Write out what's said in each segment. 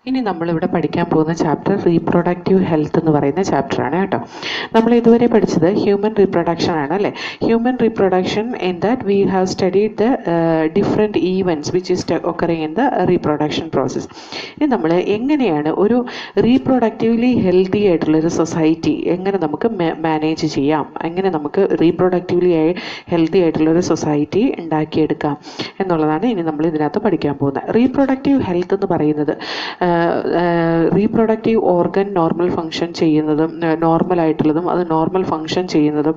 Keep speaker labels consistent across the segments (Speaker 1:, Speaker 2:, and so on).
Speaker 1: ഇനി നമ്മളിവിടെ പഠിക്കാൻ പോകുന്ന ചാപ്റ്റർ റീപ്രൊഡക്റ്റീവ് ഹെൽത്ത് എന്ന് പറയുന്ന ചാപ്റ്ററാണ് കേട്ടോ. നമ്മൾ ഇതുവരെ പഠിച്ചത് ഹ്യൂമൻ റീപ്രൊഡക്ഷൻ ആണ് അല്ലേ. Human reproduction in that we have studied the different events which is occurring in the reproduction process. ഇനി നമ്മൾ എങ്ങനെയാണ് ഒരു റീപ്രൊഡക്റ്റീവ്ലി ഹെൽത്തി ആയിട്ടുള്ളൊരു സൊസൈറ്റി എങ്ങനെ നമുക്ക് മാനേജ് ചെയ്യാം, എങ്ങനെ നമുക്ക് റീപ്രൊഡക്റ്റീവ്ലി ഹെൽത്തി ആയിട്ടുള്ളൊരു സൊസൈറ്റി ഉണ്ടാക്കിയെടുക്കാം എന്നുള്ളതാണ് ഇനി നമ്മൾ ഇതിനകത്ത് പഠിക്കാൻ പോകുന്നത്. റീപ്രൊഡക്റ്റീവ് ഹെൽത്ത് എന്ന് പറയുന്നത് റീപ്രൊഡക്റ്റീവ് ഓർഗൻ നോർമൽ ഫങ്ഷൻ ചെയ്യുന്നതും നോർമലായിട്ടുള്ളതും അത് നോർമൽ ഫങ്ഷൻ ചെയ്യുന്നതും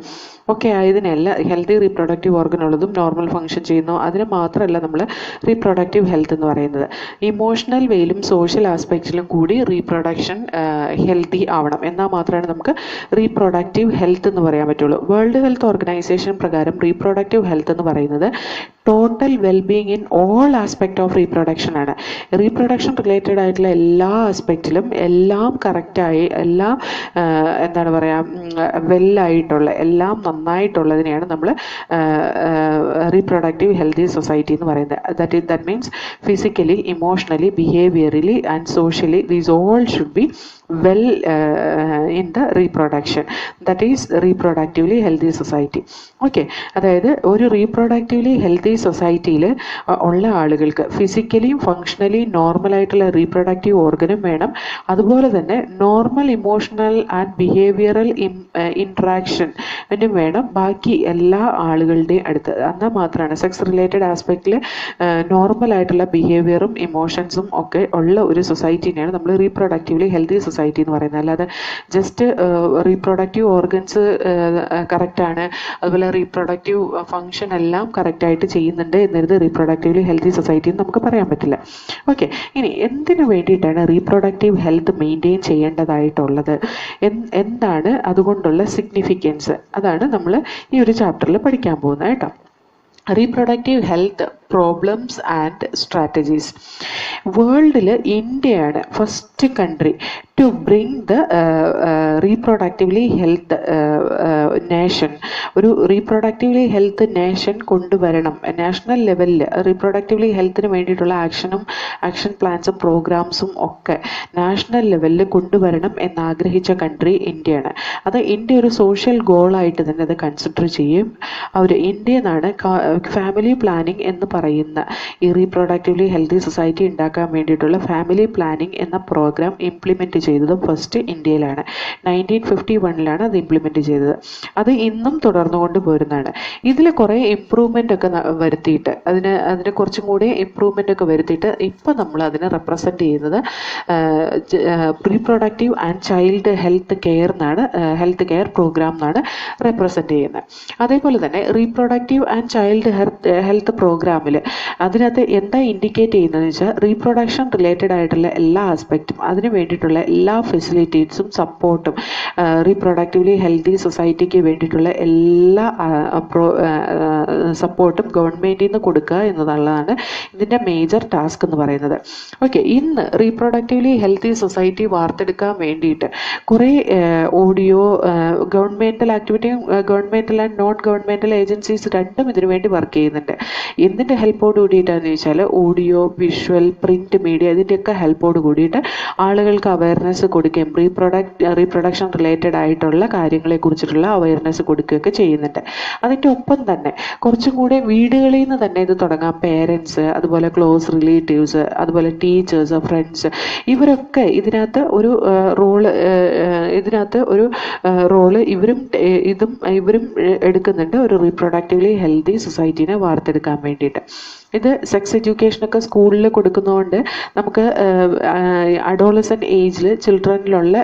Speaker 1: ഒക്കെ ആയതിനല്ല ഹെൽത്തി റീപ്രൊഡക്റ്റീവ് ഓർഗൻ ഉള്ളതും നോർമൽ ഫങ്ഷൻ ചെയ്യുന്നു അതിന് മാത്രമല്ല നമ്മൾ റീപ്രൊഡക്റ്റീവ് ഹെൽത്ത് എന്ന് പറയുന്നത്. ഇമോഷണൽ വേയിലും സോഷ്യൽ ആസ്പെക്റ്റിലും കൂടി റീപ്രൊഡക്ഷൻ ഹെൽത്തി ആവണം, എന്നാൽ മാത്രമാണ് നമുക്ക് റീപ്രൊഡക്റ്റീവ് ഹെൽത്ത് എന്ന് പറയാൻ പറ്റുള്ളൂ. വേൾഡ് ഹെൽത്ത് ഓർഗനൈസേഷൻ പ്രകാരം റീപ്രൊഡക്റ്റീവ് ഹെൽത്ത് എന്ന് പറയുന്നത് total wellbeing in all aspect of reproduction ആണ്. റീപ്രൊഡക്ഷൻ റിലേറ്റഡ് ആയിട്ടുള്ള എല്ലാ ആസ്പെക്റ്റിലും എല്ലാം കറക്റ്റായി എല്ലാം എന്താണ് പറയുക വെല്ലായിട്ടുള്ള എല്ലാം നന്നായിട്ടുള്ളതിനെയാണ് നമ്മൾ റീപ്രൊഡക്റ്റീവ് ഹെൽത്തി സൊസൈറ്റി എന്ന് പറയുന്നത്. That means physically, emotionally, behaviourally and socially these all should be well in the reproduction, that is reproductively healthy society. Okay, അതായത് ഒരു റീപ്രൊഡക്റ്റീവ്ലി ഹെൽത്തി സൊസൈറ്റിയിൽ ഉള്ള ആളുകൾക്ക് ഫിസിക്കലിയും ഫങ്ഷണലി നോർമലായിട്ടുള്ള റീപ്രൊഡക്റ്റീവ് ഓർഗനും വേണം, അതുപോലെ തന്നെ നോർമൽ ഇമോഷണൽ ആൻഡ് ബിഹേവിയറൽ ഇൻട്രാക്ഷനും വേണം ബാക്കി എല്ലാ ആളുകളുടെയും അടുത്ത്. എന്നാൽ മാത്രമാണ് സെക്സ് റിലേറ്റഡ് ആസ്പെക്റ്റിൽ നോർമലായിട്ടുള്ള ബിഹേവിയറും ഇമോഷൻസും ഒക്കെ ഉള്ള ഒരു സൊസൈറ്റീനെയാണ് നമ്മൾ റീപ്രൊഡക്റ്റീവ്ലി ഹെൽത്തി സൊസൈറ്റി എന്ന് പറയുന്നത്. അല്ലാതെ ജസ്റ്റ് റീപ്രൊഡക്റ്റീവ് ഓർഗൻസ് കറക്റ്റാണ്, അതുപോലെ റീപ്രൊഡക്റ്റീവ് ഫങ്ഷൻ എല്ലാം കറക്റ്റായിട്ട് ചെയ്യുന്നുണ്ട് എന്നരുത് റീപ്രൊഡക്റ്റീവ്ലി ഹെൽത്തി സൊസൈറ്റി എന്ന് നമുക്ക് പറയാൻ പറ്റില്ല. ഓക്കെ, ഇനി എന്തിനു വേണ്ടിയിട്ടാണ് റീപ്രൊഡക്റ്റീവ് ഹെൽത്ത് മെയിൻറ്റെയിൻ ചെയ്യേണ്ടതായിട്ടുള്ളത്, എന്താണ് അതുകൊണ്ടുള്ള സിഗ്നിഫിക്കൻസ്, അതാണ് നമ്മൾ ഈ ഒരു ചാപ്റ്ററിൽ പഠിക്കാൻ പോകുന്നത് കേട്ടോ. Reproductive health problems and strategies. വേൾഡിൽ ഇന്ത്യയാണ് first country to bring the reproductively health nation. ഒരു റീപ്രൊഡക്റ്റീവ്ലി ഹെൽത്ത് നേഷൻ കൊണ്ടുവരണം, നാഷണൽ ലെവലിൽ റീപ്രൊഡക്റ്റീവ്ലി ഹെൽത്തിന് വേണ്ടിയിട്ടുള്ള ആക്ഷൻ പ്ലാൻസും പ്രോഗ്രാംസും ഒക്കെ നാഷണൽ ലെവലിൽ കൊണ്ടുവരണം എന്നാഗ്രഹിച്ച കൺട്രി ഇന്ത്യയാണ്. അത് ഇന്ത്യ ഒരു സോഷ്യൽ ഗോളായിട്ട് തന്നെ അത് കൺസിഡർ ചെയ്യും. അവർ ഇന്ത്യ എന്നാണ് ഫാമിലി പ്ലാനിങ് എന്ന് പറയുന്ന ഈ റീപ്രൊഡക്റ്റീവ്ലി ഹെൽത്തി സൊസൈറ്റി ഉണ്ടാക്കാൻ വേണ്ടിയിട്ടുള്ള ഫാമിലി പ്ലാനിങ് എന്ന പ്രോഗ്രാം ഇംപ്ലിമെൻറ്റ് ചെയ്തതും ഫസ്റ്റ് ഇന്ത്യയിലാണ്. 1951 അത് ഇംപ്ലിമെൻറ്റ് ചെയ്തത്. അത് ഇന്നും തുടർന്നുകൊണ്ട് പോരുന്നതാണ്. ഇതിൽ കുറേ ഇമ്പ്രൂവ്മെൻ്റ് ഒക്കെ വരുത്തിയിട്ട് അതിന് കുറച്ചും കൂടി ഇമ്പ്രൂവ്മെൻ്റ് ഒക്കെ വരുത്തിയിട്ട് ഇപ്പം നമ്മൾ അതിനെ റെപ്രസെൻ്റ് ചെയ്യുന്നത് reproductive and child health care programme എന്നാണ് റെപ്രസെൻ്റ് ചെയ്യുന്നത്. അതേപോലെ തന്നെ റീപ്രൊഡക്റ്റീവ് ആൻഡ് ചൈൽഡ് ഹെൽത്ത് പ്രോഗ്രാമിൽ അതിനകത്ത് എന്താ ഇൻഡിക്കേറ്റ് ചെയ്യുന്നതെന്ന് വെച്ചാൽ റീപ്രൊഡക്ഷൻ റിലേറ്റഡ് ആയിട്ടുള്ള എല്ലാ ആസ്പെക്റ്റും അതിന് വേണ്ടിയിട്ടുള്ള എല്ലാ ഫെസിലിറ്റീസും സപ്പോർട്ടും റീപ്രൊഡക്റ്റീവ്ലി ഹെൽത്തി സൊസൈറ്റിക്ക് വേണ്ടിയിട്ടുള്ള എല്ലാ സപ്പോർട്ടും ഗവൺമെൻറ്റിൽ നിന്ന് കൊടുക്കുക എന്നുള്ളതാണ് ഇതിൻ്റെ മേജർ ടാസ്ക് എന്ന് പറയുന്നത്. ഓക്കെ, ഇന്ന് റീപ്രൊഡക്റ്റീവ്ലി ഹെൽത്തി സൊസൈറ്റി വാർത്തെടുക്കാൻ വേണ്ടിയിട്ട് കുറേ ഓഡിയോ ഗവൺമെൻറ്റൽ ആക്ടിവിറ്റിയും governmental and non governmental agencies രണ്ടും ഇതിനു വേണ്ടി വർക്ക് ചെയ്യുന്നുണ്ട്. എന്തിൻ്റെ ഹെൽപ്പോട് കൂടിയിട്ടാണെന്ന് ചോദിച്ചാൽ ഓഡിയോ, വിഷ്വൽ, പ്രിൻറ്റ് മീഡിയ ഇതിൻ്റെയൊക്കെ ഹെൽപ്പോട് കൂടിയിട്ട് ആളുകൾക്ക് അവയർനെസ് കൊടുക്കുകയും റീപ്രൊഡക്ഷൻ റിലേറ്റഡ് ആയിട്ടുള്ള കാര്യങ്ങളെക്കുറിച്ചിട്ടുള്ള അവയർനെസ് കൊടുക്കുകയൊക്കെ ചെയ്യുന്നുണ്ട്. അതിൻ്റെ ഒപ്പം തന്നെ കുറച്ചും കൂടെ വീടുകളിൽ നിന്ന് തന്നെ ഇത് തുടങ്ങാം. പേരൻസ്, അതുപോലെ ക്ലോസ് റിലേറ്റീവ്സ്, അതുപോലെ ടീച്ചേഴ്സ്, ഫ്രണ്ട്സ്, ഇവരൊക്കെ ഇതിനകത്ത് ഒരു റോള് ഇവരും എടുക്കുന്നുണ്ട് ഒരു റീപ്രൊഡക്റ്റീവ്ലി ഹെൽത്തി സൊസൈറ്റീനെ വാർത്തെടുക്കാൻ വേണ്ടിയിട്ട്. ഇത് സെക്സ് എഡ്യൂക്കേഷനൊക്കെ സ്കൂളിൽ കൊടുക്കുന്നതുകൊണ്ട് നമുക്ക് അഡോളസെൻ്റ് ഏജിൽ ചിൽഡ്രനിലുള്ള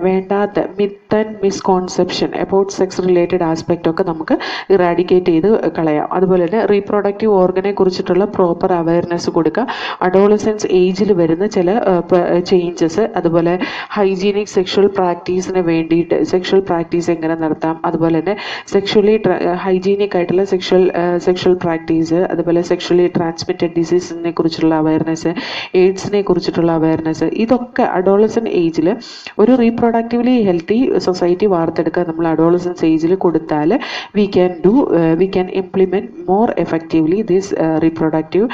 Speaker 1: വേണ്ടാത്ത myth and misconception about sex related aspect ഒക്കെ നമുക്ക് ഇറാഡിക്കേറ്റ് ചെയ്ത് കളയാം. അതുപോലെ തന്നെ റീപ്രൊഡക്റ്റീവ് ഓർഗനെ കുറിച്ചിട്ടുള്ള പ്രോപ്പർ അവയർനെസ് കൊടുക്കുക. അഡോളസെൻസ് ഏജിൽ വരുന്ന ചില ചേഞ്ചസ്, അതുപോലെ ഹൈജീനിക് സെക്ഷൽ പ്രാക്ടീസിന് വേണ്ടിയിട്ട് സെക്ഷൽ പ്രാക്ടീസ് എങ്ങനെ നടത്താം, അതുപോലെ തന്നെ സെക്ഷലി ഹൈജീനിക് ആയിട്ടുള്ള സെക്ഷൽ പ്രാക്ടീസ്, അതുപോലെ അതേപോലെ സെക്ഷുവലി ട്രാൻസ്മിറ്റഡ് ഡിസീസിനെ കുറിച്ചുള്ള അവയർനെസ്, എയ്ഡ്സിനെ കുറിച്ചിട്ടുള്ള അവയർനെസ്, ഇതൊക്കെ അഡോളസെൻ്റ് ഏജിൽ ഒരു റീപ്രൊഡക്റ്റീവ്ലി ഹെൽത്തി സൊസൈറ്റി വാർത്തെടുക്കാൻ നമ്മൾ അഡോളസൻസ് ഏജിൽ കൊടുത്താൽ V can implement more effectively this reproductive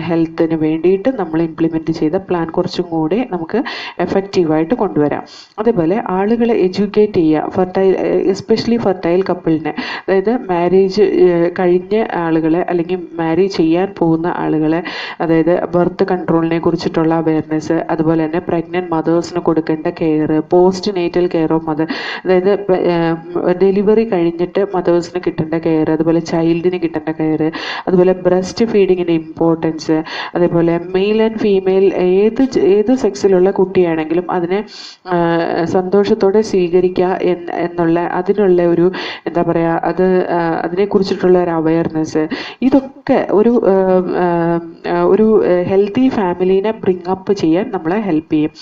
Speaker 1: ഹെൽത്തിന് വേണ്ടിയിട്ട് നമ്മൾ ഇംപ്ലിമെൻറ്റ് ചെയ്ത പ്ലാൻ കുറച്ചും കൂടെ നമുക്ക് എഫക്റ്റീവായിട്ട് കൊണ്ടുവരാം. അതേപോലെ ആളുകളെ എഡ്യൂക്കേറ്റ് ചെയ്യുക, എസ്പെഷ്യലി ഫെർട്ടൈൽ കപ്പിളിനെ, അതായത് മാരേജ് കഴിഞ്ഞ ആളുകളെ അല്ലെങ്കിൽ മാരേജ് ചെയ്യാൻ പോകുന്ന ആളുകളെ, അതായത് ബർത്ത് കൺട്രോളിനെ കുറിച്ചിട്ടുള്ള അവയർനെസ്, അതുപോലെ തന്നെ പ്രഗ്നൻറ്റ് മദേഴ്സിന് കൊടുക്കേണ്ട care, post natal care of mother, അതായത് ഡെലിവറി കഴിഞ്ഞിട്ട് മദേഴ്സിന് കിട്ടേണ്ട കെയർ, അതുപോലെ ചൈൽഡിന് കിട്ടേണ്ട കെയർ, അതുപോലെ ബ്രസ്റ്റ് ഫീഡിങ്ങിൻ്റെ ഇമ്പോർട്ടൻസ്, അതേപോലെ മെയിൽ ആൻഡ് ഫീമെയിൽ ഏത് സെക്സിലുള്ള കുട്ടിയാണെങ്കിലും അതിനെ സന്തോഷത്തോടെ സ്വീകരിക്കുക എന്നുള്ള അതിനുള്ള ഒരു എന്താ പറയുക അതിനെക്കുറിച്ചിട്ടുള്ള ഒരു അവയർനെസ്, ഇതൊക്കെ ഒരു ഹെൽത്തി ഫാമിലീനെ ബ്രിങ് അപ്പ് ചെയ്യാൻ നമ്മളെ ഹെൽപ്പ് ചെയ്യും.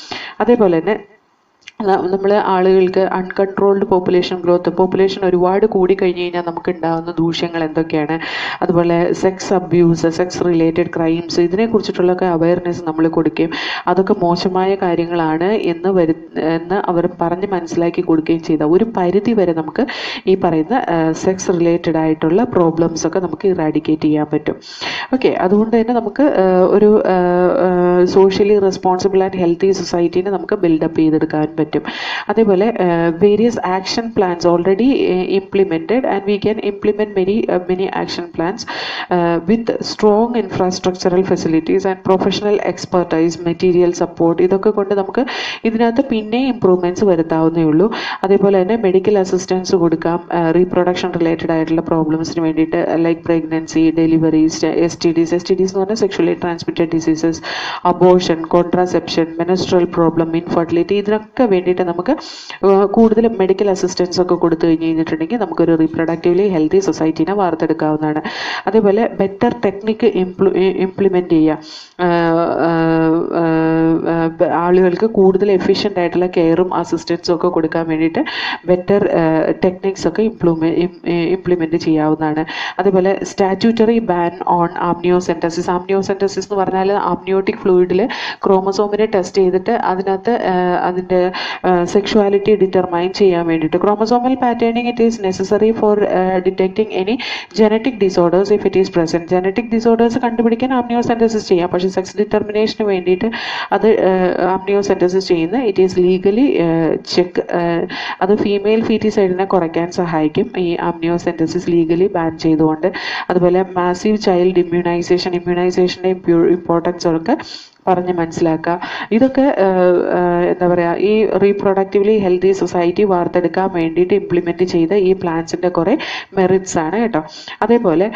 Speaker 1: അതേപോലെ തന്നെ നമ്മൾ ആളുകൾക്ക് അൺകൺട്രോൾഡ് പോപ്പുലേഷൻ ഒരുപാട് കൂടിക്കഴിഞ്ഞ് കഴിഞ്ഞാൽ നമുക്ക് ഉണ്ടാകുന്ന ദൂഷ്യങ്ങൾ എന്തൊക്കെയാണ്, അതുപോലെ sex abuse, sex related crimes, ഇതിനെക്കുറിച്ചിട്ടുള്ളൊക്കെ അവയർനെസ് നമ്മൾ കൊടുക്കുകയും അതൊക്കെ മോശമായ കാര്യങ്ങളാണ് എന്ന് അവർ പറഞ്ഞ് മനസ്സിലാക്കി കൊടുക്കുകയും ചെയ്താൽ ഒരു പരിധി വരെ നമുക്ക് ഈ പറയുന്ന സെക്സ് റിലേറ്റഡ് ആയിട്ടുള്ള പ്രോബ്ലംസൊക്കെ നമുക്ക് ഇറാഡിക്കേറ്റ് ചെയ്യാൻ പറ്റും. ഓക്കെ, അതുകൊണ്ട് തന്നെ നമുക്ക് ഒരു സോഷ്യലി റെസ്പോൺസിബിൾ ആൻഡ് ഹെൽത്തി സൊസൈറ്റീനെ നമുക്ക് ബിൽഡപ്പ് ചെയ്തെടുക്കാൻ പറ്റും. അതേപോലെ various action plans already implemented and we can implement many action plans with strong infrastructural facilities and professional expertise, material support, ഇതൊക്കെ കൊണ്ട് നമുക്ക് ഇതിനകത്ത് പിന്നെ ഇമ്പ്രൂവ്മെൻറ്റ്സ് വരുത്താവുന്നേ ഉള്ളൂ. അതേപോലെ തന്നെ മെഡിക്കൽ അസിസ്റ്റൻസ് കൊടുക്കാം റീപ്രൊഡക്ഷൻ റിലേറ്റഡ് ആയിട്ടുള്ള പ്രോബ്ലംസിന് വേണ്ടിയിട്ട്, ലൈക്ക് പ്രഗ്നൻസി, ഡെലിവറീസ്, STDs എന്ന് പറഞ്ഞാൽ sexually transmitted diseases, abortion, contraception, menstrual problem, infertility, ഇതിനൊക്കെ വേണ്ടിയിട്ട് നമുക്ക് കൂടുതൽ മെഡിക്കൽ അസിസ്റ്റൻസ് ഒക്കെ കൊടുത്തു കഴിഞ്ഞിട്ടുണ്ടെങ്കിൽ നമുക്കൊരു റീപ്രൊഡക്റ്റീവ്ലി ഹെൽത്തി സൊസൈറ്റീനെ വാർത്തെടുക്കാവുന്നതാണ്. അതേപോലെ ബെറ്റർ ടെക്നിക്ക് ഇംപ്ലിമെൻറ്റ് ചെയ്യുക, ആളുകൾക്ക് കൂടുതൽ എഫിഷ്യൻ്റ് ആയിട്ടുള്ള കെയറും അസിസ്റ്റൻസും ഒക്കെ കൊടുക്കാൻ വേണ്ടിയിട്ട് ബെറ്റർ ടെക്നിക്സ് ഒക്കെ ഇംപ്ലിമെൻറ്റ് ചെയ്യാവുന്നതാണ്. അതേപോലെ സ്റ്റാറ്റ്യൂട്ടറി ബാൻ ഓൺ ആംനിയോസെൻറ്റസിസ് എന്ന് പറഞ്ഞാൽ ആംനിയോട്ടിക് ഫ്ലൂയിഡിൽ ക്രോമസോമിനെ ടെസ്റ്റ് ചെയ്തിട്ട് അതിനകത്ത് അതിൻ്റെ സെക്ഷുവാലിറ്റി ഡിറ്റർമൈൻ ചെയ്യാൻ വേണ്ടിയിട്ട്, chromosomal patterning it is necessary four detecting any genetic disorders if it is present. Genetic disorders കണ്ടുപിടിക്കാൻ ആംനിയോസെൻറ്റസിസ് ചെയ്യാം, പക്ഷേ സെക്സ് ഡിറ്റർമിനേഷന് വേണ്ടിയിട്ട് അത് ആംനിയോസെൻറ്റസിസ് ചെയ്യുന്ന ഇറ്റ് ഈസ് ലീഗലി അത് ഫീമെയിൽ ഫീറ്റിസൈഡിനെ കുറയ്ക്കാൻ സഹായിക്കും ഈ ആംനിയോസെൻറ്റസിസ് ലീഗലി ബാൻ ചെയ്തുകൊണ്ട്. അതുപോലെ മാസീവ് ചൈൽഡ് ഇമ്മ്യൂണൈസേഷൻ്റെ ഇമ്പോർട്ടൻസ് ഒക്കെ പറഞ്ഞ് മനസ്സിലാക്കുക. ഇതൊക്കെ എന്താ പറയുക, ഈ റീപ്രൊഡക്റ്റീവ്ലി ഹെൽത്തി സൊസൈറ്റി വാർത്തെടുക്കാൻ വേണ്ടിയിട്ട് ഇംപ്ലിമെൻറ്റ് ചെയ്ത ഈ പ്ലാൻസിൻ്റെ കുറേ മെറിറ്റ്സ് ആണ് കേട്ടോ. അതേപോലെ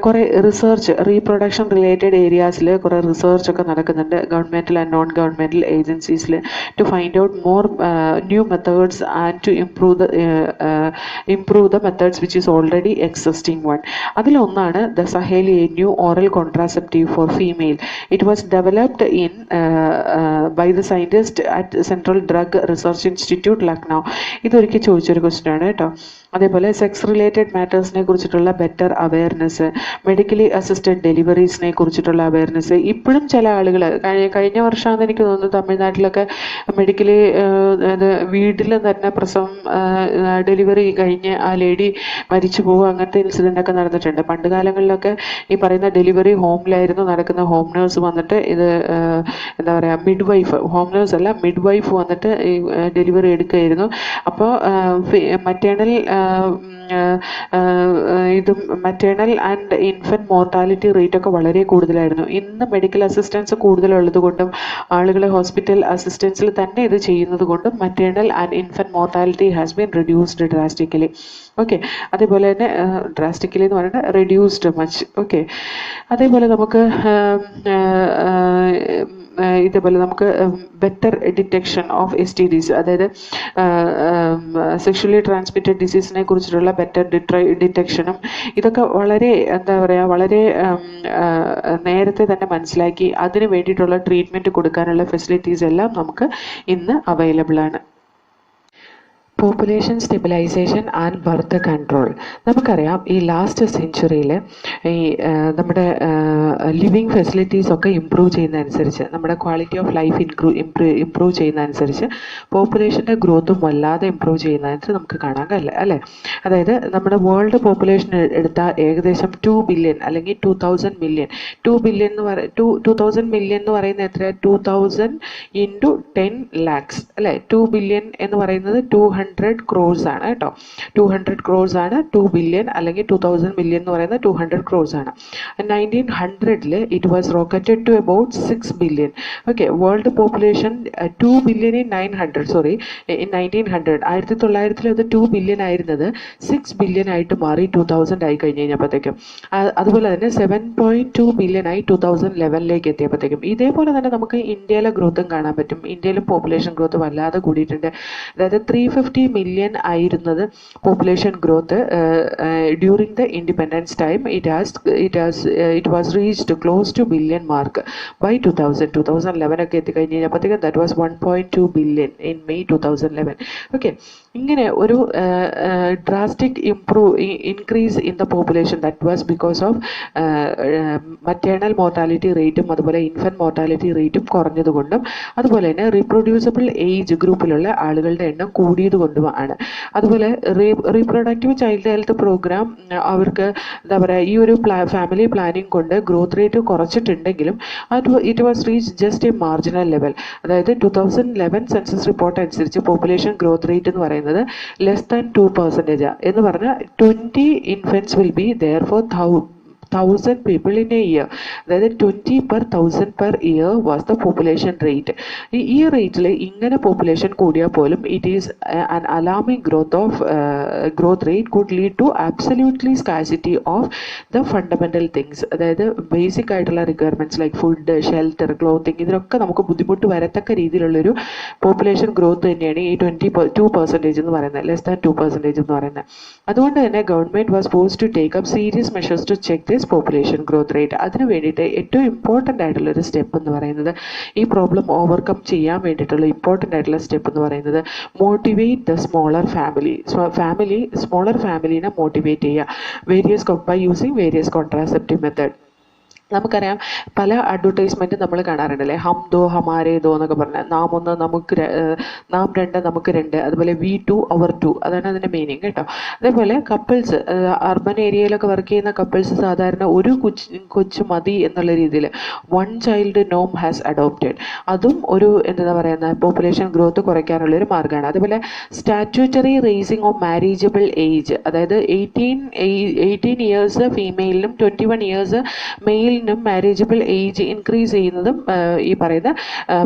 Speaker 1: കുറേ റിസർച്ച്, റീപ്രൊഡക്ഷൻ റിലേറ്റഡ് ഏരിയാസിൽ കുറേ റിസർച്ചൊക്കെ നടക്കുന്നുണ്ട് ഗവൺമെൻറ്റൽ ആൻഡ് നോൺ ഗവൺമെൻറ്റൽ ഏജൻസീസിൽ to find out more new methods and to improve the methods which is already existing one. അതിലൊന്നാണ് the Saheli, a new oral contraceptive for female. It was developed by the scientist at Central Drug Research Institute, Lucknow. ഇതൊരിക്കൽ ചോദിച്ചൊരു question ആണ് കേട്ടോ. അതേപോലെ sex related മാറ്റേഴ്സിനെ കുറിച്ചിട്ടുള്ള better awareness, medically assisted ഡെലിവറീസിനെ കുറിച്ചിട്ടുള്ള awareness. ഇപ്പോഴും ചില ആളുകൾ കഴിഞ്ഞ വർഷമാണെന്ന് എനിക്ക് തോന്നുന്നു തമിഴ്നാട്ടിലൊക്കെ മെഡിക്കലി വീട്ടിൽ തന്നെ പ്രസവം ഡെലിവറി കഴിഞ്ഞ് ആ ലേഡി മരിച്ചു പോകുക, അങ്ങനത്തെ ഇൻസിഡൻ്റ് ഒക്കെ നടന്നിട്ടുണ്ട്. പണ്ട് കാലങ്ങളിലൊക്കെ ഈ പറയുന്ന ഡെലിവറി ഹോമിലായിരുന്നു നടക്കുന്ന. ഹോം നേഴ്സ് വന്നിട്ട് ഇത് എന്താ പറയുക, മിഡ് വൈഫ്, ഹോം നേഴ്സ് അല്ല മിഡ് വൈഫ് വന്നിട്ട് ഈ ഡെലിവറി എടുക്കുകയായിരുന്നു. അപ്പോൾ maternal maternal and infant mortality rate ഒക്കെ വളരെ കൂടുതലായിരുന്നു. ഇന്ന് മെഡിക്കൽ അസിസ്റ്റൻസ് കൂടുതലുള്ളത് കൊണ്ടും ആളുകളെ ഹോസ്പിറ്റൽ അസിസ്റ്റൻസിൽ തന്നെ ഇത് ചെയ്യുന്നത് കൊണ്ടും maternal and infant mortality has been reduced drastically. Okay, അതേപോലെ തന്നെ ഡ്രാസ്റ്റിക്കലി എന്ന് പറയുന്നത് റെഡ്യൂസ്ഡ് മച്ച്. ഓക്കെ, അതേപോലെ നമുക്ക് ഇതേപോലെ നമുക്ക് ബെറ്റർ ഡിറ്റക്ഷൻ ഓഫ് STDs, അതായത് സെക്ഷുവലി ട്രാൻസ്മിറ്റഡ് ഡിസീസിനെ കുറിച്ചിട്ടുള്ള ബെറ്റർ ഡിറ്റക്ഷനും ഇതൊക്കെ വളരെ എന്താ പറയുക, വളരെ നേരത്തെ തന്നെ മനസ്സിലാക്കി അതിന് വേണ്ടിയിട്ടുള്ള ട്രീറ്റ്മെൻറ്റ് കൊടുക്കാനുള്ള ഫെസിലിറ്റീസ് എല്ലാം നമുക്ക് ഇന്ന് അവൈലബിൾ ആണ്. Population stabilisation and birth control. നമുക്കറിയാം ഈ ലാസ്റ്റ് സെഞ്ച്വറിയിൽ ഈ നമ്മുടെ ലിവിങ് ഫെസിലിറ്റീസ് ഒക്കെ ഇമ്പ്രൂവ് ചെയ്യുന്നതനുസരിച്ച്, നമ്മുടെ ക്വാളിറ്റി ഓഫ് ലൈഫ് ഇമ്പ്രൂവ് ചെയ്യുന്നതനുസരിച്ച് പോപ്പുലേഷൻ്റെ ഗ്രോത്തും വല്ലാതെ ഇമ്പ്രൂവ് ചെയ്യുന്നതായിട്ട് നമുക്ക് കാണാൻ കഴിയില്ല അല്ലേ. അതായത് നമ്മുടെ വേൾഡ് പോപ്പുലേഷൻ എടുത്താൽ ഏകദേശം 2 ബില്യൺ അല്ലെങ്കിൽ 2000 മില്യൺ. 2 ബില്യൺ എന്ന് 2000 മില്യൺ എന്ന് പറയുന്നത് എത്ര? 2000 ഇൻറ്റു 10 ലാക്സ് അല്ലേ. 2 ബില്യൺ എന്ന് പറയുന്നത് 200 crores ആണ് കേട്ടോ. 200 crores ആണ് 2 ബില്യൺ, അല്ലെങ്കിൽ 2000 മില്യൺ എന്ന് പറയുന്നത് 200 crores ആണ്. 1900 it was rocketed to about 6 billion. Okay, world population 2 billion in 1900 1900 അത് 2 ബില്യൺ ആയിരുന്നത് 6 ബില്യൺ ആയിട്ട് മാറി 2000 ആയി കഴിഞ്ഞ് കഴിഞ്ഞപ്പോഴത്തേക്കും. അതുപോലെ തന്നെ 7.2 ബില്യൺ ആയി 2011 എത്തിയപ്പോഴത്തേക്കും. ഇതേപോലെ തന്നെ നമുക്ക് ഇന്ത്യയിലെ ഗ്രോത്തും കാണാൻ പറ്റും. ഇന്ത്യയിലും പോപ്പുലേഷൻ ഗ്രോത്ത് വല്ലാതെ കൂടിയിട്ടുണ്ട്. അതായത് 350 മില്യൺ ആയിരുന്നത് population growth during the independence time. It was reached close to billion mark by 2011 ഒക്കെ എത്തിക്കഴിഞ്ഞ് കഴിഞ്ഞപ്പോഴത്തേക്കും that was 1.2 billion in May 2011. Okay, ഇങ്ങനെ ഒരു drastic increase in the population that was because of maternal mortality റേറ്റും അതുപോലെ infant mortality റേറ്റും കുറഞ്ഞതുകൊണ്ടും അതുപോലെ തന്നെ റീപ്രൊഡ്യൂസബിൾ ഏജ് ഗ്രൂപ്പിലുള്ള ആളുകളുടെ എണ്ണം കൂടിയത് കൊണ്ടുമാണ്. അതുപോലെ റീപ്രൊഡക്റ്റീവ് ചൈൽഡ് ഹെൽത്ത് പ്രോഗ്രാം അവർക്ക് എന്താ പറയുക, ഈ ഒരു ഫാമിലി പ്ലാനിങ് കൊണ്ട് ഗ്രോത്ത് റേറ്റ് കുറച്ചിട്ടുണ്ടെങ്കിലും it was reach just a marginal level. അതായത് 2011 സെൻസസ് റിപ്പോർട്ട് അനുസരിച്ച് പോപ്പുലേഷൻ ഗ്രോത്ത് റേറ്റ് എന്ന് പറയുന്നത് ലെസ് ദാൻ 2% എന്ന് പറഞ്ഞാൽ 20 infants will be there for 1000 people in a year. അതായത് 20 per 1000 per year was the population rate. ഈ റേറ്റിൽ ഇങ്ങനെ പോപ്പുലേഷൻ കൂടിയാൽ പോലും it is an alarming growth rate could lead to absolutely scarcity of the fundamental things. അതായത് basic ആയിട്ടുള്ള requirements like food, shelter, clothing, ഇതിനൊക്കെ നമുക്ക് ബുദ്ധിമുട്ട് വരത്തക്ക രീതിയിലുള്ളൊരു പോപ്പുലേഷൻ ഗ്രോത്ത് തന്നെയാണ് ഈ 22% എന്ന് പറയുന്നത്, ലെസ് ദാൻ 2% എന്ന് പറയുന്നത്. അതുകൊണ്ട് തന്നെ government was forced to take up serious measures to check this population growth rate. അതിന് വേണ്ടിയിട്ട് ഏറ്റവും ഇമ്പോർട്ടൻ്റ് ആയിട്ടുള്ളൊരു സ്റ്റെപ്പ് എന്ന് പറയുന്നത്, ഈ പ്രോബ്ലം ഓവർകം ചെയ്യാൻ വേണ്ടിയിട്ടുള്ള ഇമ്പോർട്ടൻ്റ് ആയിട്ടുള്ള സ്റ്റെപ്പ് എന്ന് പറയുന്നത്, മോട്ടിവേറ്റ് ദ സ്മോളർ സ്മോളർ ഫാമിലീനെ മോട്ടിവേറ്റ് ചെയ്യുക by using various contraceptive method. നമുക്കറിയാം പല അഡ്വർടൈസ്മെൻറ്റ് നമ്മൾ കാണാറുണ്ടല്ലേ, ഹം ദോ ഹമാരേ ദോ എന്നൊക്കെ പറഞ്ഞാൽ നാം ഒന്ന് നമുക്ക് നാം രണ്ട് നമുക്ക് രണ്ട്, അതുപോലെ വി ടു അവർ ടു, അതാണ് അതിൻ്റെ മീനിങ് കേട്ടോ. അതേപോലെ കപ്പിൾസ്, അർബൻ ഏരിയയിലൊക്കെ വർക്ക് ചെയ്യുന്ന കപ്പിൾസ് സാധാരണ ഒരു കൊച്ചു മതി എന്നുള്ള രീതിയിൽ വൺ ചൈൽഡ് നോം ഹാസ് അഡോപ്റ്റഡ്. അതും ഒരു എന്താ പറയുന്ന പോപ്പുലേഷൻ ഗ്രോത്ത് കുറയ്ക്കാനുള്ളൊരു മാർഗ്ഗമാണ്. അതുപോലെ statutory raising of marriageable age, അതായത് 18 ഇയേഴ്സ് ഫീമെയിലിനും 21 years male marriageable age increase ചെയ്യുന്നതും ഈ പറയുന്ന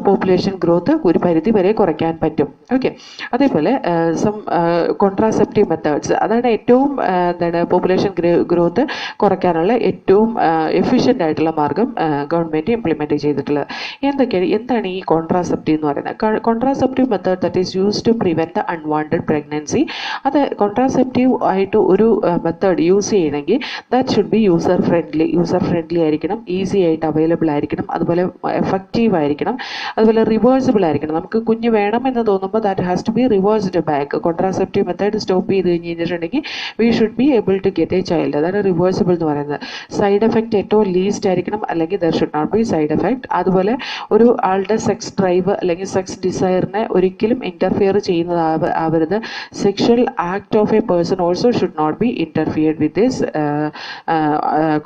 Speaker 1: പോപ്പുലേഷൻ ഗ്രോത്ത് ഒരു പരിധി വരെ കുറയ്ക്കാൻ പറ്റും. ഓക്കെ, അതേപോലെ സം കോൺട്രാസെപ്റ്റീവ് മെത്തേഡ്സ്, അതാണ് ഏറ്റവും എന്താണ് പോപ്പുലേഷൻ ഗ്രോത്ത് കുറയ്ക്കാനുള്ള ഏറ്റവും എഫിഷ്യൻ്റ് ആയിട്ടുള്ള മാർഗം ഗവൺമെൻറ് ഇംപ്ലിമെൻറ്റ് ചെയ്തിട്ടുള്ളത്. എന്താണ് ഈ കോൺട്രാസെപ്റ്റീവ് എന്ന് പറയുന്നത്? Contraceptive method that is use to prevent the unwanted pregnancy. അത് കോൺട്രാസെപ്റ്റീവ് ആയിട്ട് ഒരു മെത്തേഡ് യൂസ് ചെയ്യണമെങ്കിൽ that should be user friendly ആയിരിക്കും, ഈസി ആയിട്ട് അവൈലബിൾ ആയിരിക്കണം, അതുപോലെ എഫക്റ്റീവ് ആയിരിക്കണം, അതുപോലെ റിവേഴ്സിബിൾ ആയിരിക്കണം. നമുക്ക് കുഞ്ഞ് വേണമെന്ന് തോന്നുമ്പോൾ that has to be reversed back. Contraceptive method stop ചെയ്ത് കഴിഞ്ഞിട്ടുണ്ടെങ്കിൽ we should be able to get a child. അതാണ് റിവേഴ്സിബിൾ എന്ന് പറയുന്നത്. സൈഡ് എഫക്റ്റ് ഏറ്റവും ലീസ്റ്റ് ആയിരിക്കണം, അല്ലെങ്കിൽ there should not be side effect. അതുപോലെ ഒരു ആളുടെ സെക്സ് ഡ്രൈവ് അല്ലെങ്കിൽ സെക്സ് ഡിസയറിനെ ഒരിക്കലും ഇൻ്റർഫിയർ ചെയ്യുന്നതാവരുത്. Sexual act of a person also should not be interfered with this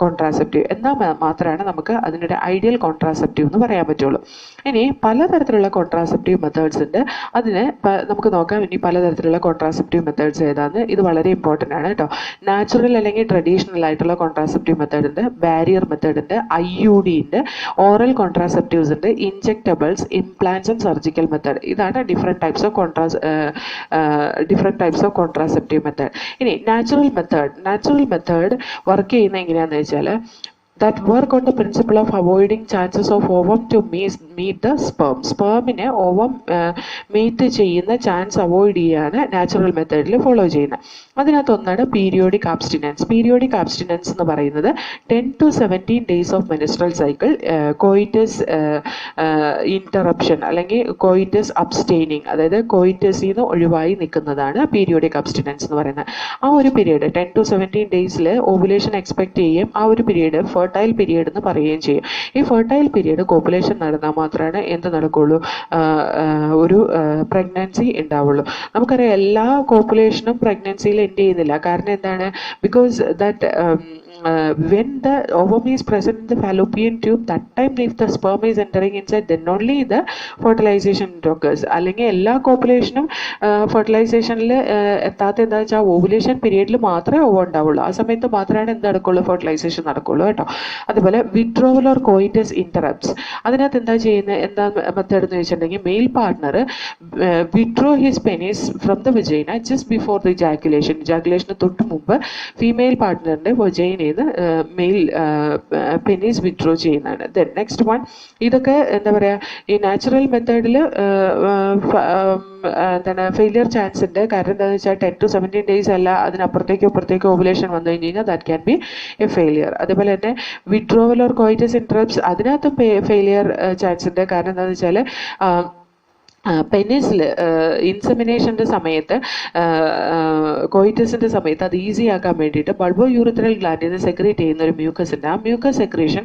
Speaker 1: contraceptive. എന്നാൽ മാത്രമാണ് നമുക്ക് അതിനൊരു ഐഡിയൽ കോൺട്രാസെപ്റ്റീവ് എന്ന് പറയാൻ പറ്റുള്ളൂ. ഇനി പലതരത്തിലുള്ള കോൺട്രാസെപ്റ്റീവ് മെത്തേഡ്സ് ഉണ്ട്. അതിന് നമുക്ക് നോക്കാം ഇനി പലതരത്തിലുള്ള കോൺട്രാസെപ്റ്റീവ് മെത്തേഡ്സ് ഏതാന്ന്. ഇത് വളരെ ഇമ്പോർട്ടൻ്റ് ആണ് കേട്ടോ. നാച്ചുറൽ അല്ലെങ്കിൽ ട്രഡീഷണൽ ആയിട്ടുള്ള കോൺട്രാസെപ്റ്റീവ് മെത്തേഡ് ഉണ്ട്, ബാരിയർ മെത്തേഡ് ഉണ്ട്, IUD ഉണ്ട്, ഓറൽ കോൺട്രാസെപ്റ്റീവ്സ് ഉണ്ട്, ഇൻജെക്റ്റബിൾസ്, ഇംപ്ലാന്റ്സ് ആൻഡ് സർജിക്കൽ മെത്തേഡ്. ഇതാണ് different types of contraceptive method. ഇനി നാച്ചുറൽ മെത്തേഡ് വർക്ക് ചെയ്യുന്നത് എങ്ങനെയാണെന്ന് വെച്ചാൽ, that work on the principle of avoiding chances of ovum to meet the sperm. സ്പേമിനെ ovum meet ചെയ്യുന്ന chance avoid ചെയ്യാണ് natural മെത്തേഡിൽ follow ചെയ്യുന്നത്. അതിനകത്തൊന്നാണ് periodic abstinence. Periodic abstinence എന്ന് പറയുന്നത് 10 to 17 days of menstrual cycle coitus ഇൻറ്ററപ്ഷൻ അല്ലെങ്കിൽ കോയിറ്റസ് അബ്സ്റ്റെയിനിങ്, അതായത് കോയിറ്റസിൽ നിന്ന് ഒഴിവായി നിൽക്കുന്നതാണ് പീരിയോഡിക് അബ്സ്റ്റിനൻസ് എന്ന് പറയുന്നത്. ആ ഒരു പീരീഡ് 10 to 17 ഡേയ്സിൽ ഓവുലേഷൻ എക്സ്പെക്ട് ചെയ്യും. ആ ഒരു പീരീഡ് ഫെർട്ടൈൽ പീരീഡ് എന്ന് പറയുകയും ചെയ്യും. ഈ ഫെർട്ടൈൽ പീരീഡ് കോപ്പുലേഷൻ നടന്നാൽ മാത്രമാണ് എന്ത് നടക്കുള്ളൂ, ഒരു പ്രഗ്നൻസി ഉണ്ടാവുള്ളൂ. നമുക്കറിയാം എല്ലാ കോപ്പുലേഷനും പ്രഗ്നൻസിയിൽ എൻഡ് ചെയ്യുന്നില്ല. കാരണം എന്താണ്? Because that when the ovum is present in the fallopian tube, that time if the sperm is entering inside, then only the fertilization occurs. അല്ലെങ്കിൽ എല്ലാ കോപ്പുലേഷനും ഫെർട്ടിലൈസേഷനിൽ എത്താത്ത എന്താ വെച്ചാൽ ഓവുലേഷൻ പീരീഡിൽ മാത്രമേ ഓവം ഉണ്ടാവുള്ളൂ. ആ സമയത്ത് മാത്രമാണ് എന്ത് നടക്കുള്ളൂ, ഫെർട്ടിലൈസേഷൻ നടക്കുള്ളൂ കേട്ടോ. അതുപോലെ വിഡ്രോവൽ ഓർ കോയിറ്റസ് ഇൻറ്ററപ്റ്റ്സ്, അതിനകത്ത് എന്താ ചെയ്യുന്നത്, എന്താ മെത്തേഡ് എന്ന് വെച്ചിട്ടുണ്ടെങ്കിൽ male partner withdraw his penis from the vagina just before the ഇജാക്കുലേഷന് തൊട്ട് മുമ്പ് ഫീമെയിൽ പാർട്ട്ണറിന്റെ വജൈനയിൽ മെയിൽ പെനീസ് വിഡ്രോ ചെയ്യുന്നതാണ്. ദെൻ നെക്സ്റ്റ് വൺ, ഇതൊക്കെ എന്താ പറയുക, ഈ നാച്ചുറൽ മെത്തേഡിൽ എന്താണ് ഫെയിലിയർ ചാൻസ് ഉണ്ട്. കാരണം എന്താണെന്ന് വെച്ചാൽ 10 to 17 days അല്ല, അതിനപ്പുറത്തേക്കോ ഓവുലേഷൻ വന്നു കഴിഞ്ഞ് കഴിഞ്ഞാൽ that can be a failure. അതേപോലെ തന്നെ വിഡ്രോവൽ ഓർ കോയിറ്റസ് ഇൻട്രപ്റ്റ്സ്, അതിനകത്തും ഫെയിലിയർ ചാൻസ് ഉണ്ട്. കാരണം എന്താണെന്ന് വെച്ചാൽ പെനിസിൽ ഇൻസെമിനേഷൻ്റെ സമയത്ത് കോയിറ്റസിൻ്റെ സമയത്ത് അത് ഈസി ആക്കാൻ വേണ്ടിയിട്ട് ബൾബോ യൂറിത്രൽ ഗ്ലാൻഡിൽ നിന്ന് സെക്രീറ്റ് ചെയ്യുന്ന ഒരു മ്യൂക്കസ് ഉണ്ട്. ആ mucus secretion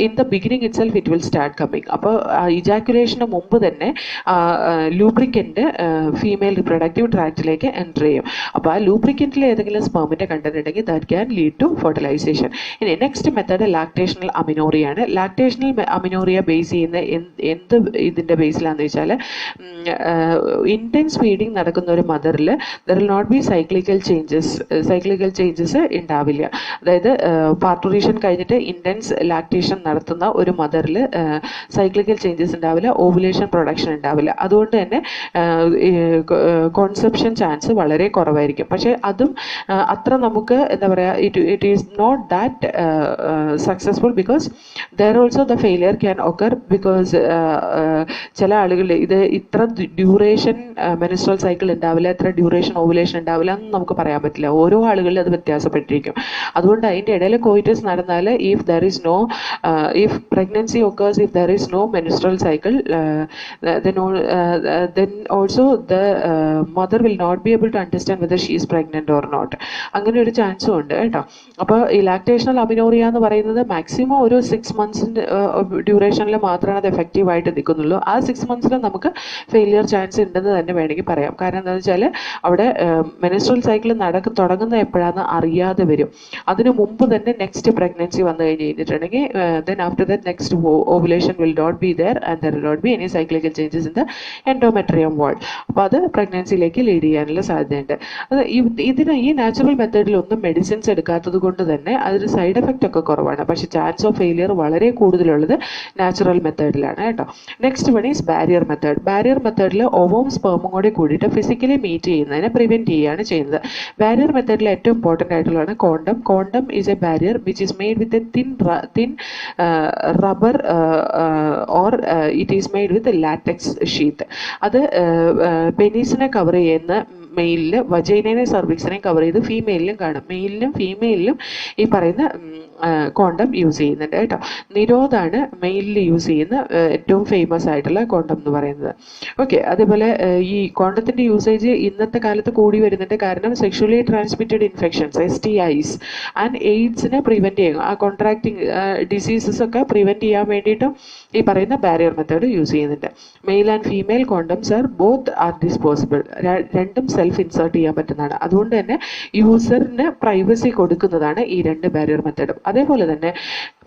Speaker 1: in the beginning itself it will start coming. അപ്പോൾ ഇജാക്കുലേഷന് മുമ്പ് തന്നെ ലൂബ്രിക്കൻ്റ് ഫീമെയിൽ റിപ്രൊഡക്റ്റീവ് ട്രാക്റ്റിലേക്ക് എൻ്റർ ചെയ്യും. അപ്പോൾ ആ ലൂബ്രിക്കൻറ്റിൽ ഏതെങ്കിലും സ്പെർമിൻ്റെ കണ്ടന്റ് ഉണ്ടെങ്കിൽ that can lead to fertilisation. ഇനി നെക്സ്റ്റ് മെത്തേഡ് ലാക്ടേഷണൽ അമിനോറിയാണ്. ലാക്ടേഷണൽ അമിനോറിയ ബേസ് ചെയ്യുന്ന എന്ത് ഇതിൻ്റെ ബേസിലാണെന്ന് വെച്ചാൽ ഇൻറ്റൻസ് ഫീഡിങ് നടക്കുന്ന ഒരു മദറിൽ there will not be cyclical changes ഉണ്ടാവില്ല. അതായത് പാർട്ടുറേഷൻ കഴിഞ്ഞിട്ട് ഇൻറ്റൻസ് ലാക്ടേഷൻ നടത്തുന്ന ഒരു മദറിൽ സൈക്ലിക്കൽ ചേഞ്ചസ് ഉണ്ടാവില്ല, ഓവുലേഷൻ പ്രൊഡക്ഷൻ ഉണ്ടാവില്ല. അതുകൊണ്ട് തന്നെ കോൺസെപ്ഷൻ ചാൻസ് വളരെ കുറവായിരിക്കും. പക്ഷേ അതും അത്ര നമുക്ക് എന്താ പറയുക, it is not that successful because there also the failure can occur because ചില ആളുകൾ ഇത് ഇത്ര ഡ്യൂറേഷൻ മെൻസ്ട്രൽ സൈക്കിൾ ഉണ്ടാവില്ല, എത്ര ഡ്യൂറേഷൻ ഓവുലേഷൻ ഉണ്ടാവില്ല എന്ന് നമുക്ക് പറയാൻ പറ്റില്ല. ഓരോ ആളുകളിൽ അത് വ്യത്യാസപ്പെട്ടിരിക്കും. അതുകൊണ്ട് അതിൻ്റെ ഇടയിൽ കോയിറ്റസ് നടന്നാൽ if pregnancy occurs, if there is no menstrual cycle, then also the mother will not be able to understand whether she is pregnant or not. അങ്ങനെ ഒരു ചാൻസും ഉണ്ട് കേട്ടോ. അപ്പോൾ ഈ ലാക്ടേഷണൽ അമിനോറിയ എന്ന് പറയുന്നത് മാക്സിമം ഒരു 6 months ഡ്യൂറേഷനിൽ മാത്രമാണ് അത് എഫക്റ്റീവ് ആയിട്ട് നിൽക്കുന്നുള്ളൂ. ആ 6 months നമുക്ക് ഫെയിലിയർ ചാൻസ് ഉണ്ടെന്ന് തന്നെ വേണമെങ്കിൽ പറയാം. കാരണം എന്താണെന്ന് വെച്ചാൽ അവിടെ മെൻസ്ട്രൽ സൈക്കിൾ തുടങ്ങുന്ന എപ്പോഴാണെന്ന് അറിയാതെ വരും. അതിനു മുമ്പ് തന്നെ നെക്സ്റ്റ് പ്രഗ്നൻസി വന്നു കഴിഞ്ഞിട്ടുണ്ടെങ്കിൽ then after that next ovulation will not be there and there will not be any cyclical changes in the endometrium wall. അപ്പോൾ അത് പ്രഗ്നൻസിയിലേക്ക് ലീഡ് ചെയ്യാനുള്ള സാധ്യതയുണ്ട്. അത് ഈ നാച്ചുറൽ മെത്തേഡിൽ ഒന്നും മെഡിസിൻസ് എടുക്കാത്തത് കൊണ്ട് തന്നെ അതൊരു സൈഡ് എഫക്റ്റ് ഒക്കെ കുറവാണ്. പക്ഷേ ചാൻസ് ഓഫ് ഫെയിലിയർ വളരെ കൂടുതലുള്ളത് നാച്ചുറൽ മെത്തേഡിലാണ് കേട്ടോ. Next one is barrier method. Barrier മെത്തേഡിൽ ഓവവും സ്പെർമും കൂടി കൂടിയിട്ട് ഫിസിക്കലി മീറ്റ് ചെയ്യുന്നതിനെ പ്രിവെൻറ്റ് ചെയ്യുകയാണ് ചെയ്യുന്നത്. ബാരിയർ മെത്തേഡിൽ ഏറ്റവും ഇമ്പോർട്ടൻ്റ് ആയിട്ടുള്ളതാണ് condom. Condom is A barrier which is made with a thin rubber or it is made with latex sheath. അത് പെനീസിനെ കവർ ചെയ്യുന്ന മെയിലിൽ വജൈനയെ സർവിക്സിനെ കവർ ചെയ്ത് ഫീമെയിലിലും കാണും. മെയിലിലും ഫീമെയിലിലും ഈ പറയുന്ന കോണ്ടം യൂസ് ചെയ്യുന്നുണ്ട് കേട്ടോ. നിരോധാണ് മെയിലിൽ യൂസ് ചെയ്യുന്ന ഏറ്റവും ഫേമസ് ആയിട്ടുള്ള കോണ്ടം എന്ന് പറയുന്നത്. ഓക്കെ, അതേപോലെ ഈ കോണ്ടത്തിൻ്റെ യൂസേജ് ഇന്നത്തെ കാലത്ത് കൂടി വരുന്നുണ്ട്. കാരണം sexually transmitted infections STIs and എയ്ഡ്സിനെ പ്രിവെൻറ്റ് ചെയ്യും. ആ കോൺട്രാക്റ്റിംഗ് ഡിസീസസ് ഒക്കെ പ്രിവെൻറ്റ് ചെയ്യാൻ വേണ്ടിയിട്ടും ഈ പറയുന്ന ബാരിയർ മെത്തേഡ് യൂസ് ചെയ്യുന്നുണ്ട്. Male and female condoms are both are disposable. രണ്ടും സെൽഫ് ഇൻസേർട്ട് ചെയ്യാൻ പറ്റുന്നതാണ്. അതുകൊണ്ട് തന്നെ യൂസറിന് പ്രൈവസി കൊടുക്കുന്നതാണ് ഈ രണ്ട് ബാരിയർ മെത്തേഡും. അതേപോലെ തന്നെ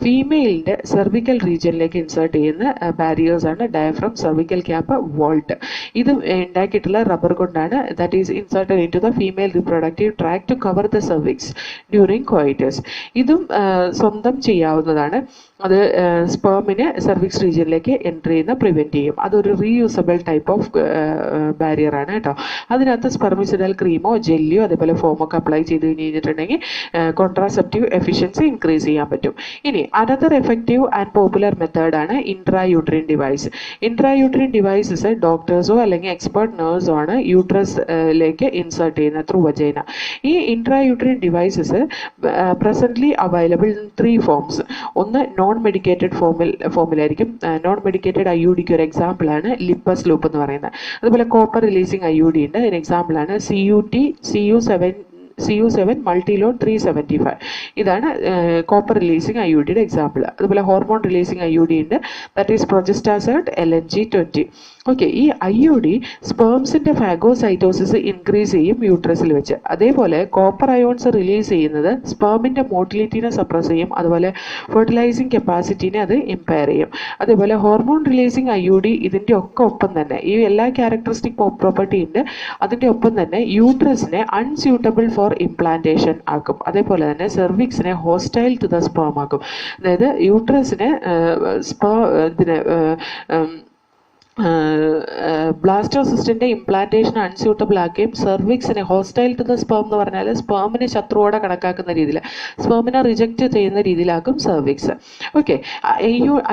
Speaker 1: ഫീമെയിലിൻ്റെ സെർവിക്കൽ റീജിയനിലേക്ക് ഇൻസേർട്ട് ചെയ്യുന്ന ബാരിയേഴ്സാണ് ഡയഫ്രം, സെർവിക്കൽ ക്യാപ്പ്, വോൾട്ട്. ഇത് ഉണ്ടാക്കിയിട്ടുള്ള റബ്ബർ കൊണ്ടാണ്. That is inserted into the female reproductive tract to cover the cervix during coitus. ഇതും സ്വന്തം ചെയ്യാവുന്നതാണ്. അത് സ്പേമിനെ സെർവിക്സ് റീജിയനിലേക്ക് എൻട്രി ചെയ്യുന്ന പ്രിവെൻറ്റ് ചെയ്യും. അതൊരു റീയൂസബിൾ ടൈപ്പ് ഓഫ് ബാരിയറാണ് കേട്ടോ. അതിനകത്ത് സ്പെർമിസിഡൽ ക്രീമോ ജെല്ലിയോ അതേപോലെ ഫോമൊക്കെ അപ്ലൈ ചെയ്ത് കഴിഞ്ഞിട്ടുണ്ടെങ്കിൽ കോൺട്രാസെപ്റ്റീവ് എഫിഷ്യൻസി ഇൻക്രീസ് ചെയ്യാൻ പറ്റും. ഇനി അനദർ എഫക്റ്റീവ് ആൻഡ് പോപ്പുലർ മെത്തേഡാണ് ഇൻട്രായൂട്രിൻ ഡിവൈസ്. ഇൻട്രായൂട്രിൻ ഡിവൈസസ് ഡോക്ടേഴ്സോ അല്ലെങ്കിൽ എക്സ്പേർട്ട് നേഴ്സോ ആണ് യൂട്രസിലേക്ക് ഇൻസേർട്ട് ചെയ്യുന്നത് ത്രൂ വജൈന. ഈ intrauterine devices presently available in 3 forms. ഒന്ന് നോൺ മെഡിക്കേറ്റഡ് ഫോമിലായിരിക്കും. നോൺ മെഡിക്കേറ്റഡ് IUDക്ക് ഒരു എക്സാമ്പിളാണ് ലിപ്പസ് ലൂപ്പ് എന്ന് പറയുന്നത്. അതുപോലെ കോപ്പർ റിലീസിങ് IUD ഉണ്ട്. അതിന് എക്സാമ്പിളാണ് CU7 മൾട്ടിലോൺ 375. ഇതാണ് കോപ്പർ റിലീസിങ് IUDയുടെ എക്സാമ്പിൾ. അതുപോലെ ഹോർമോൺ റിലീസിങ് IUD ഉണ്ട്. That is Progestasert LNG-20. Okay, ഈ IUD സ്പേംസിൻ്റെ ഫാഗോസൈറ്റോസിസ് ഇൻക്രീസ് ചെയ്യും യൂട്രസിൽ വെച്ച്. അതേപോലെ കോപ്പർ അയോൺസ് റിലീസ് ചെയ്യുന്നത് സ്പേമിൻ്റെ മോട്ടിലിറ്റിനെ സപ്രസ് ചെയ്യും. അതുപോലെ ഫെർട്ടിലൈസിങ് കപ്പാസിറ്റിനെ അത് ഇമ്പയർ ചെയ്യും. അതേപോലെ ഹോർമോൺ റിലീസിങ് IUD ഇതിൻ്റെ ഒക്കെ ഒപ്പം തന്നെ ഈ എല്ലാ ക്യാരക്ടറിസ്റ്റിക് പ്രോപ്പർട്ടി ഉണ്ട്. അതിൻ്റെ ഒപ്പം തന്നെ യൂട്രസിനെ അൺസ്യൂട്ടബിൾ ഫോർ ഇംപ്ലാന്റേഷൻ ആക്കും. അതേപോലെ തന്നെ സെർവിക്സിനെ ഹോസ്റ്റൈൽ ടു ദ സ്പേം ആക്കും. അതായത് യൂട്രസിനെ ബ്ലാസ്റ്റോസിസ്റ്റിൻ്റെ ഇംപ്ലാന്റേഷൻ അൺസ്യൂട്ടബിൾ ആക്കുകയും സെർവിക്സിനെ ഹോസ്റ്റൈൽ ടു ദ സ്പേം എന്ന് പറഞ്ഞാൽ സ്പേമിനെ ശത്രുവോടെ കണക്കാക്കുന്ന രീതിയിൽ, സ്പേമിനെ റിജക്റ്റ് ചെയ്യുന്ന രീതിയിലാക്കും സെർവിക്സ്. ഓക്കെ,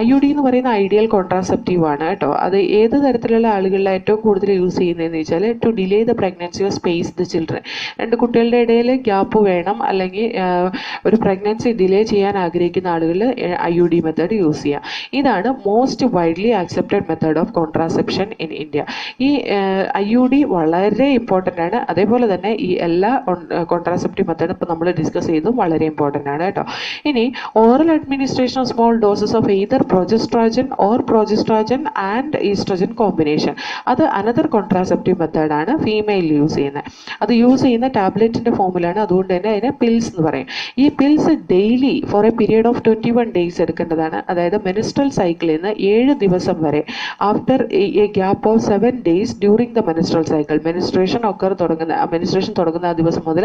Speaker 1: IUD എന്ന് പറയുന്ന ഐഡിയൽ കോൺട്രാസെപ്റ്റീവ് ആണ് കേട്ടോ. അത് ഏത് തരത്തിലുള്ള ആളുകളിൽ ഏറ്റവും കൂടുതൽ യൂസ് ചെയ്യുന്നതെന്ന് വെച്ചാൽ to delay the pregnancy or space the children. രണ്ട് കുട്ടികളുടെ ഇടയിൽ ഗ്യാപ്പ് വേണം, അല്ലെങ്കിൽ ഒരു പ്രഗ്നൻസി ഡിലേ ചെയ്യാൻ ആഗ്രഹിക്കുന്ന ആളുകളിൽ IUD മെത്തേഡ് യൂസ് ചെയ്യാം. ഇതാണ് most widely accepted method of contraception in India. ഈ IUD വളരെ ഇമ്പോർട്ടൻ്റ് ആണ്. അതേപോലെ തന്നെ ഈ എല്ലാ കോൺട്രാസെപ്റ്റീവ് മെത്തേഡ് ഇപ്പോൾ നമ്മൾ ഡിസ്കസ് ചെയ്തതും വളരെ ഇമ്പോർട്ടൻ്റ് ആണ് കേട്ടോ. ഇനി oral administration of small doses of either progestogen or progestogen and oestrogen combination, അത് അനദർ കോൺട്രാസെപ്റ്റീവ് മെത്തേഡാണ് ഫീമെയിൽ യൂസ് ചെയ്യുന്നത്. അത് യൂസ് ചെയ്യുന്ന ടാബ്ലറ്റിൻ്റെ ഫോമിലാണ്. അതുകൊണ്ട് തന്നെ അതിനെ പിൽസ് എന്ന് പറയും. ഈ pills daily for a period of 21 days എടുക്കേണ്ടതാണ്. അതായത് മെനിസ്ട്രൽ സൈക്കിളിൽ നിന്ന് 7 ദിവസം വരെ after a gap of 7 days during the menstrual cycle. Menstruation തുടങ്ങുന്ന ആ ദിവസം മുതൽ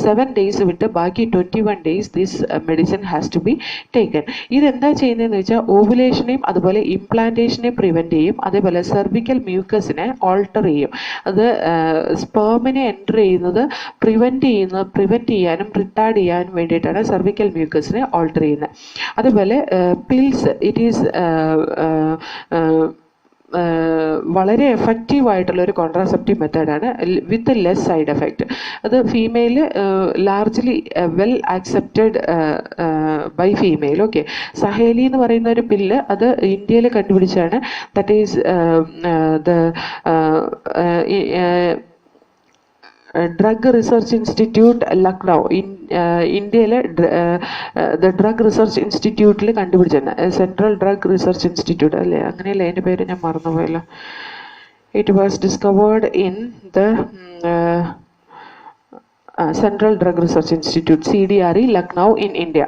Speaker 1: 7 days വിട്ട് ബാക്കി 21 days this medicine has to be taken. ഇതെന്താ ചെയ്യുന്നതെന്ന് വെച്ചാൽ ഓവുലേഷനെയും അതുപോലെ ഇംപ്ലാന്റേഷനെയും പ്രിവെൻറ്റ് ചെയ്യും. അതേപോലെ സെർവിക്കൽ മ്യൂക്കസിനെ ഓൾട്ടർ ചെയ്യും. അത് സ്പേമിനെ എൻ്റർ ചെയ്യുന്നത് പ്രിവെൻറ്റ് ചെയ്യാനും റിട്ടാർഡ് ചെയ്യാനും വേണ്ടിയിട്ടാണ് സെർവിക്കൽ മ്യൂക്കസിനെ ഓൾട്ടർ ചെയ്യുന്നത്. അതുപോലെ പിൽസ് ഇറ്റ് ഈസ് വളരെ എഫക്റ്റീവ് ആയിട്ടുള്ള ഒരു കോൺട്രാസെപ്റ്റീവ് മെത്തേഡാണ് വിത്ത് ലെസ് സൈഡ് എഫക്റ്റ്. അത് female largely well accepted by female. Okay, Saheli എന്ന് പറയുന്ന ഒരു പില്ല് അത് ഇന്ത്യയിൽ കണ്ടുപിടിച്ചാണ്. That is drug research institute Lucknow ഇന്ത്യയിലെ ഡ്രഗ് റിസർച്ച് ഇൻസ്റ്റിറ്റ്യൂട്ടിൽ കണ്ടുപിടിച്ചാണ്. സെൻട്രൽ ഡ്രഗ് റിസർച്ച് ഇൻസ്റ്റിറ്റ്യൂട്ട് അല്ലേ, അങ്ങനെയല്ലേ അതിൻ്റെ പേര്, ഞാൻ മറന്നുപോയല്ലോ. It was discovered in the central drug research institute CDRE Lucknow in India.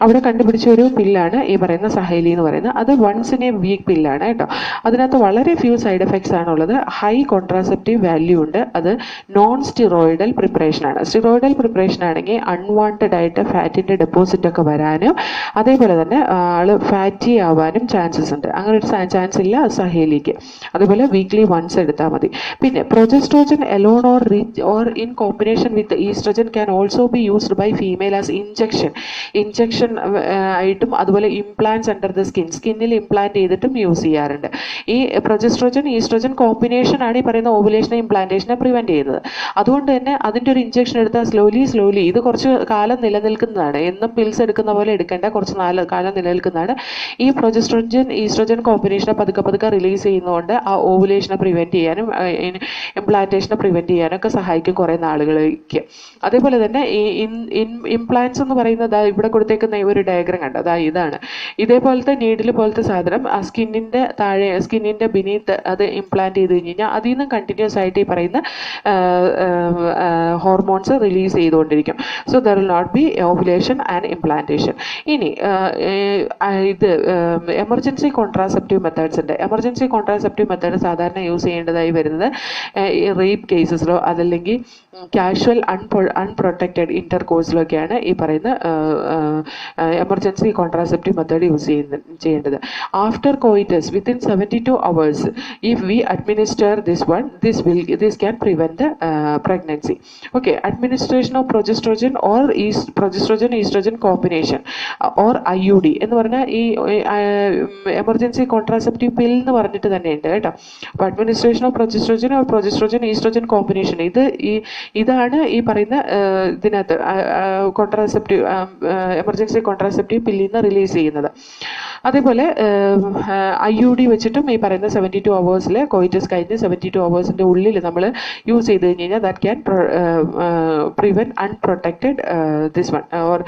Speaker 1: അവിടെ കണ്ടുപിടിച്ച ഒരു പില്ലാണ് ഈ പറയുന്ന സഹേലി എന്ന് പറയുന്നത്. അത് വൺസ് ഇൻ എ വീക്ക് പില്ലാണ് കേട്ടോ. അതിനകത്ത് വളരെ ഫ്യൂ സൈഡ് എഫക്ട്സ് ആണുള്ളത്. ഹൈ കോൺട്രാസെപ്റ്റീവ് വാല്യൂ ഉണ്ട്. അത് നോൺ സ്റ്റിറോയിഡൽ പ്രിപ്പറേഷൻ ആണ്. സ്റ്റിറോയിഡൽ പ്രിപ്പറേഷൻ ആണെങ്കിൽ അൺവാണ്ടഡ് ആയിട്ട് ഫാറ്റിൻ്റെ ഡെപ്പോസിറ്റ് ഒക്കെ വരാനും അതേപോലെ തന്നെ ആള് ഫാറ്റി ആവാനും ചാൻസസ് ഉണ്ട്. അങ്ങനെ ഒരു ചാൻസ് ഇല്ല സഹേലിക്ക്. അതുപോലെ വീക്ക്ലി വൺസ് എടുത്താൽ മതി. പിന്നെ progestogen alone or in combination with oestrogen can also be used by female as injection ആയിട്ടും അതുപോലെ ഇംപ്ലാന്റ്സ് അണ്ടർ ദ സ്കിന്നിൽ ഇംപ്ലാന്റ് ചെയ്തിട്ടും യൂസ് ചെയ്യാറുണ്ട്. ഈ പ്രൊജസ്ട്രോജൻ ഈസ്ട്രജൻ കോമ്പിനേഷൻ ആണ് ഈ പറയുന്ന ഓവുലേഷനെ ഇംപ്ലാന്റേഷനെ പ്രിവെന്റ് ചെയ്യുന്നത്. അതുകൊണ്ട് തന്നെ അതിൻ്റെ ഒരു ഇഞ്ചക്ഷൻ എടുത്താൽ സ്ലോലി ഇത് കുറച്ച് കാലം നിലനിൽക്കുന്നതാണ്. എന്നും പിൽസ് എടുക്കുന്ന പോലെ എടുക്കേണ്ട, കുറച്ച് കാലം നിലനിൽക്കുന്നതാണ്. ഈ പ്രൊജസ്ട്രോജൻ ഈസ്ട്രജൻ കോമ്പിനേഷനെ പതുക്കെ റിലീസ് ചെയ്യുന്നതുകൊണ്ട് ആ ഓവുലേഷനെ പ്രിവെന്റ് ചെയ്യാനും ഇംപ്ലാന്റേഷനെ പ്രിവെന്റ് ചെയ്യാനും ഒക്കെ സഹായിക്കും കുറേ നാളുകളിലേക്ക്. അതേപോലെ തന്നെ ഈ ഇംപ്ലാന്റ്സ് എന്ന് പറയുന്നത് ഇവിടെ കൊടുത്തേക്കുന്ന ഒരു ഡയഗ്രം കണ്ടോ, ഇതാണ്. ഇതേപോലത്തെ നീഡിൽ പോലത്തെ സാധനം ആ സ്കിന്നിൻ്റെ ബിനീത്ത് അത് ഇംപ്ലാന്റ് ചെയ്ത് കഴിഞ്ഞാൽ അതിൽ നിന്നും കണ്ടിന്യൂസ് ആയിട്ട് ഈ പറയുന്ന ഹോർമോൺസ് റിലീസ് ചെയ്തുകൊണ്ടിരിക്കും. So there will not be ovulation and implantation. ഇനി ഇത് എമർജൻസി കോൺട്രാസെപ്റ്റീവ് മെത്തേഡ്സ് ഉണ്ട്. എമർജൻസി കോൺട്രാസെപ്റ്റീവ് മെത്തേഡ് സാധാരണ യൂസ് ചെയ്യേണ്ടതായി വരുന്നത് റേപ്പ് കേസസിലോ അതല്ലെങ്കിൽ കാഷ്വൽ അൺപ്രൊട്ടക്റ്റഡ് ഇൻ്റർകോഴ്സിലൊക്കെയാണ് ഈ പറയുന്ന എമർജൻസി കോൺട്രാസെപ്റ്റീവ് മെത്തേഡ് യൂസ് ചെയ്യേണ്ടത്. After coitus within 72 hours if we administer this can prevent the pregnancy. Okay, administration of progesterone or progesterone estrogen combination or IUD എന്ന് പറഞ്ഞാൽ ഈ എമർജൻസി കോൺട്രാസെപ്റ്റീവ് പിൽ എന്ന് പറഞ്ഞിട്ട് തന്നെ ഉണ്ട് കേട്ടോ. അപ്പോൾ administration of progestogen or progestogen oestrogen combination ഇതാണ് ഈ പറയുന്ന ഇതിനകത്ത് കോൺട്രാസെപ്റ്റീവ് എമർജൻസി കോൺട്രാസെപ്റ്റീവ് പില്ലിൽ നിന്ന് റിലീസ് ചെയ്യുന്നത്. അതേപോലെ IUD വെച്ചിട്ടും ഈ പറയുന്ന 72 hours കോയിറ്റസ് കഴിഞ്ഞ് 72 hours ഉള്ളിൽ നമ്മൾ യൂസ് ചെയ്ത് കഴിഞ്ഞ് കഴിഞ്ഞാൽ that can prevent unprotected this one or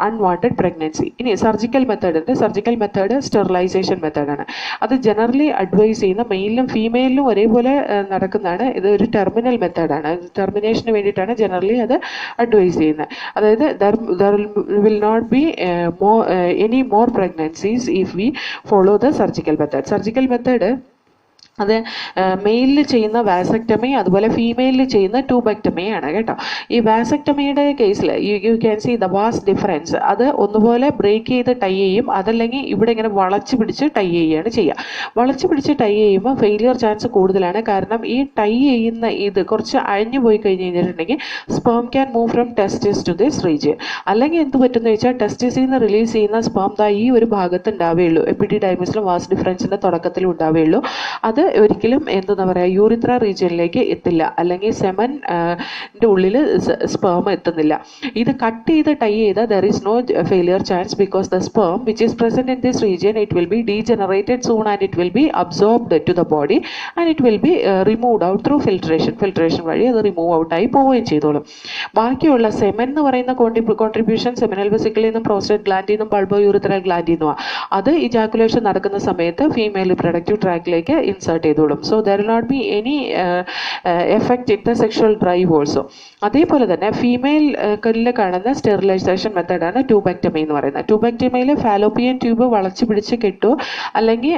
Speaker 1: unwanted pregnancy. ഇനി സർജിക്കൽ മെത്തേഡ് ഉണ്ട്. സർജിക്കൽ മെത്തേഡ് സ്റ്റെറിലൈസേഷൻ മെത്തേഡാണ്. അത് ജനറലി അഡ്വൈസ് ചെയ്യുന്ന മെയിലും ഫീമെയിലും ഒരേപോലെ നടക്കുന്നതാണ്. ഇത് ഒരു ടെർമിനൽ മെത്തേഡാണ്. ടെർമിനേഷന് വേണ്ടിയിട്ടാണ് ജനറലി അത് അഡ്വൈസ് ചെയ്യുന്നത്. അതായത് there will not be any more pregnancies if we follow the surgical method. Surgical method അത് മെയിലിൽ ചെയ്യുന്ന വാസക്ടമി അതുപോലെ ഫീമെയിലിൽ ചെയ്യുന്ന ട്യൂബക്ടമിയാണ് കേട്ടോ. ഈ വാസക്ടമിയുടെ കേസിൽ you can see the vast difference. അത് ഒന്നുപോലെ ബ്രേക്ക് ചെയ്ത് ടൈ ചെയ്യും, അതല്ലെങ്കിൽ ഇവിടെ ഇങ്ങനെ വളച്ച് പിടിച്ച് ടൈ ചെയ്യുകയാണ് ചെയ്യുക. വളച്ച് പിടിച്ച് ടൈ ചെയ്യുമ്പോൾ ഫെയിലിയർ ചാൻസ് കൂടുതലാണ്. കാരണം ഈ ടൈ ചെയ്യുന്ന ഇത് കുറച്ച് അഴിഞ്ഞു പോയി കഴിഞ്ഞ് കഴിഞ്ഞിട്ടുണ്ടെങ്കിൽ sperm can move from testis to this region. അല്ലെങ്കിൽ എന്ത് പറ്റുമെന്ന് വെച്ചാൽ ടെസ്റ്റിസിൽ നിന്ന് റിലീസ് ചെയ്യുന്ന സ്പേം ഈ ഒരു ഭാഗത്ത് ഉണ്ടാവുകയുള്ളൂ. എപ്പിഡിഡൈമിസിലും വാസ്റ്റ് ഡിഫറൻസിൻ്റെ തുടക്കത്തിലും ഉണ്ടാവുകയുള്ളൂ. അത് ഒരിക്കലും എന്താ പറയുക യൂറിത്ര റീജിയനിലേക്ക് എത്തില്ല, അല്ലെങ്കിൽ സെമൻ്റെ ഉള്ളിൽ സ്പേം എത്തുന്നില്ല. ഇത് കട്ട് ചെയ്ത് ടൈ ചെയ്താൽ there is no failure chance because the sperm which is present in this region it will be degenerated soon and it will be absorbed to the body and it will be removed out through filtration വഴി അത് remove ഔട്ടായി പോവുകയും ചെയ്തോളും. ബാക്കിയുള്ള semen എന്ന് പറയുന്ന contribution seminal വെസിക്കിളിൽ നിന്നും prostate ഗ്ലാൻഡിൽ നിന്നും ബൾബോ യൂറിത്രൽ ഗ്ലാൻഡിൽ നിന്നുമാണ്. അത് ഇജാക്കുലേഷൻ നടക്കുന്ന സമയത്ത് ഫീമെയിൽ റിപ്രൊഡക്റ്റീവ് ട്രാക്കിലേക്ക് ഇൻസേർട്ട് ചെയ്തോളും. So there will not be any effect in the sexual drive also. അതേപോലെ തന്നെ ഫീമെയിൽ കാണുന്ന സ്റ്റെറിലൈസേഷൻ മെത്തേഡാണ് ട്യൂബക്ടമി എന്ന് പറയുന്നത്. ട്യൂബക്ടമിയിൽ ഫാലോപ്പിയൻ ട്യൂബ് വളച്ച് പിടിച്ച് കെട്ടുമോ അല്ലെങ്കിൽ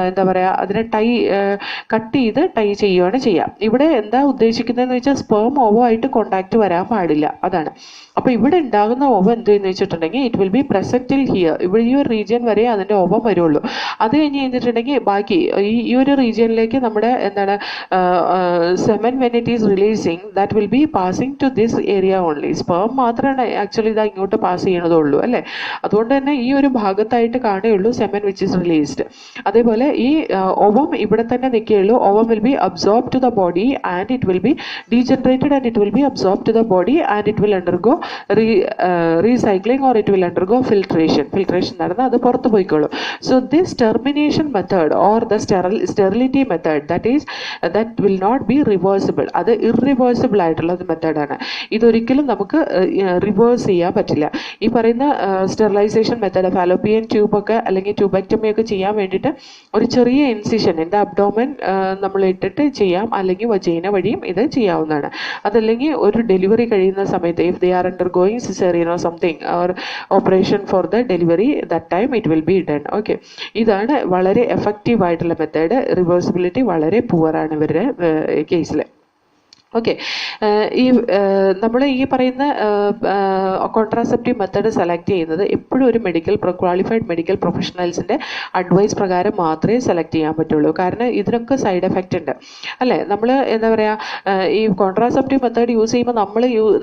Speaker 1: എന്താ പറയുക അതിനെ കട്ട് ചെയ്ത് ടൈ ചെയ്യുകയാണ് ചെയ്യുക. ഇവിടെ എന്താ ഉദ്ദേശിക്കുന്നതെന്ന് വെച്ചാൽ സ്പേം ഓവോ ആയിട്ട് കോണ്ടാക്ട് വരാൻ പാടില്ല, അതാണ്. അപ്പോൾ ഇവിടെ ഉണ്ടാകുന്ന ഓവം എന്തെന്ന് വെച്ചിട്ടുണ്ടെങ്കിൽ it will B present here, ഇവിടെ ഈ ഒരു റീജിയൻ വരെ അതിൻ്റെ ഓവം വരുള്ളൂ. അത് കഴിഞ്ഞ് കഴിഞ്ഞിട്ടുണ്ടെങ്കിൽ ബാക്കി ഈ ഒരു റീജിയനിലേക്ക് നമ്മുടെ എന്താണ് semen when it is releasing that will be passing to this area only. Sperm മാത്രമാണ് ആക്ച്വലി ഇതാ ഇങ്ങോട്ട് പാസ് ചെയ്യണതുള്ളൂ അല്ലേ. അതുകൊണ്ട് തന്നെ ഈ ഒരു ഭാഗത്തായിട്ട് കാണുകയുള്ളൂ സെമൻ വിച്ച് ഇസ് റിലീസ്ഡ്. അതേപോലെ ഈ ഓവം ഇവിടെ തന്നെ നിൽക്കുകയുള്ളൂ. Ovum will be absorb to the body and it will be degenerated and it will be absorb to the body and it will undergo recycling or it will undergo filtration നടന്ന് അത് പുറത്തു പോയിക്കോളും. So this termination method or the sterility method that will not be reversible, അത് irreversible ആയിട്ടുള്ള മെത്തേഡാണ്. ഇതൊരിക്കലും നമുക്ക് reverse ചെയ്യാൻ പറ്റില്ല. ഈ പറയുന്ന സ്റ്റെറിലൈസേഷൻ മെത്തേഡ് ഫാലോപ്പിയൻ ട്യൂബൊക്കെ അല്ലെങ്കിൽ ട്യൂബക്ടമി ഒക്കെ ചെയ്യാൻ വേണ്ടിയിട്ട് ഒരു ചെറിയ ഇൻസിഷൻ എൻ്റെ അബ്ഡോമൻ നമ്മൾ ഇട്ടിട്ട് ചെയ്യാം, അല്ലെങ്കിൽ വജൈന വഴിയും ഇത് ചെയ്യാവുന്നതാണ്. അതല്ലെങ്കിൽ ഒരു ഡെലിവറി കഴിയുന്ന സമയത്ത് if they are undergoing cesarean or something or operation for the delivery, that time it will be done. Okay, ഇതാണ് വളരെ എഫക്റ്റീവ് ആയിട്ടുള്ള മെത്തേഡ്. റിവേഴ്സിബിലിറ്റി വളരെ പുവറാണ് ഇവരുടെ കേസിൽ. ഓക്കെ, ഈ നമ്മൾ ഈ പറയുന്ന കോൺട്രാസെപ്റ്റീവ് മെത്തേഡ് സെലക്ട് ചെയ്യുന്നത് എപ്പോഴും ഒരു ക്വാളിഫൈഡ് മെഡിക്കൽ പ്രൊഫഷണൽസിൻ്റെ അഡ്വൈസ് പ്രകാരം മാത്രമേ സെലക്ട് ചെയ്യാൻ പറ്റുള്ളൂ. കാരണം ഇതിനൊക്കെ സൈഡ് എഫക്റ്റ് ഉണ്ട് അല്ലേ. നമ്മൾ എന്താ പറയുക ഈ കോൺട്രാസെപ്റ്റീവ് മെത്തേഡ് യൂസ് ചെയ്യുമ്പോൾ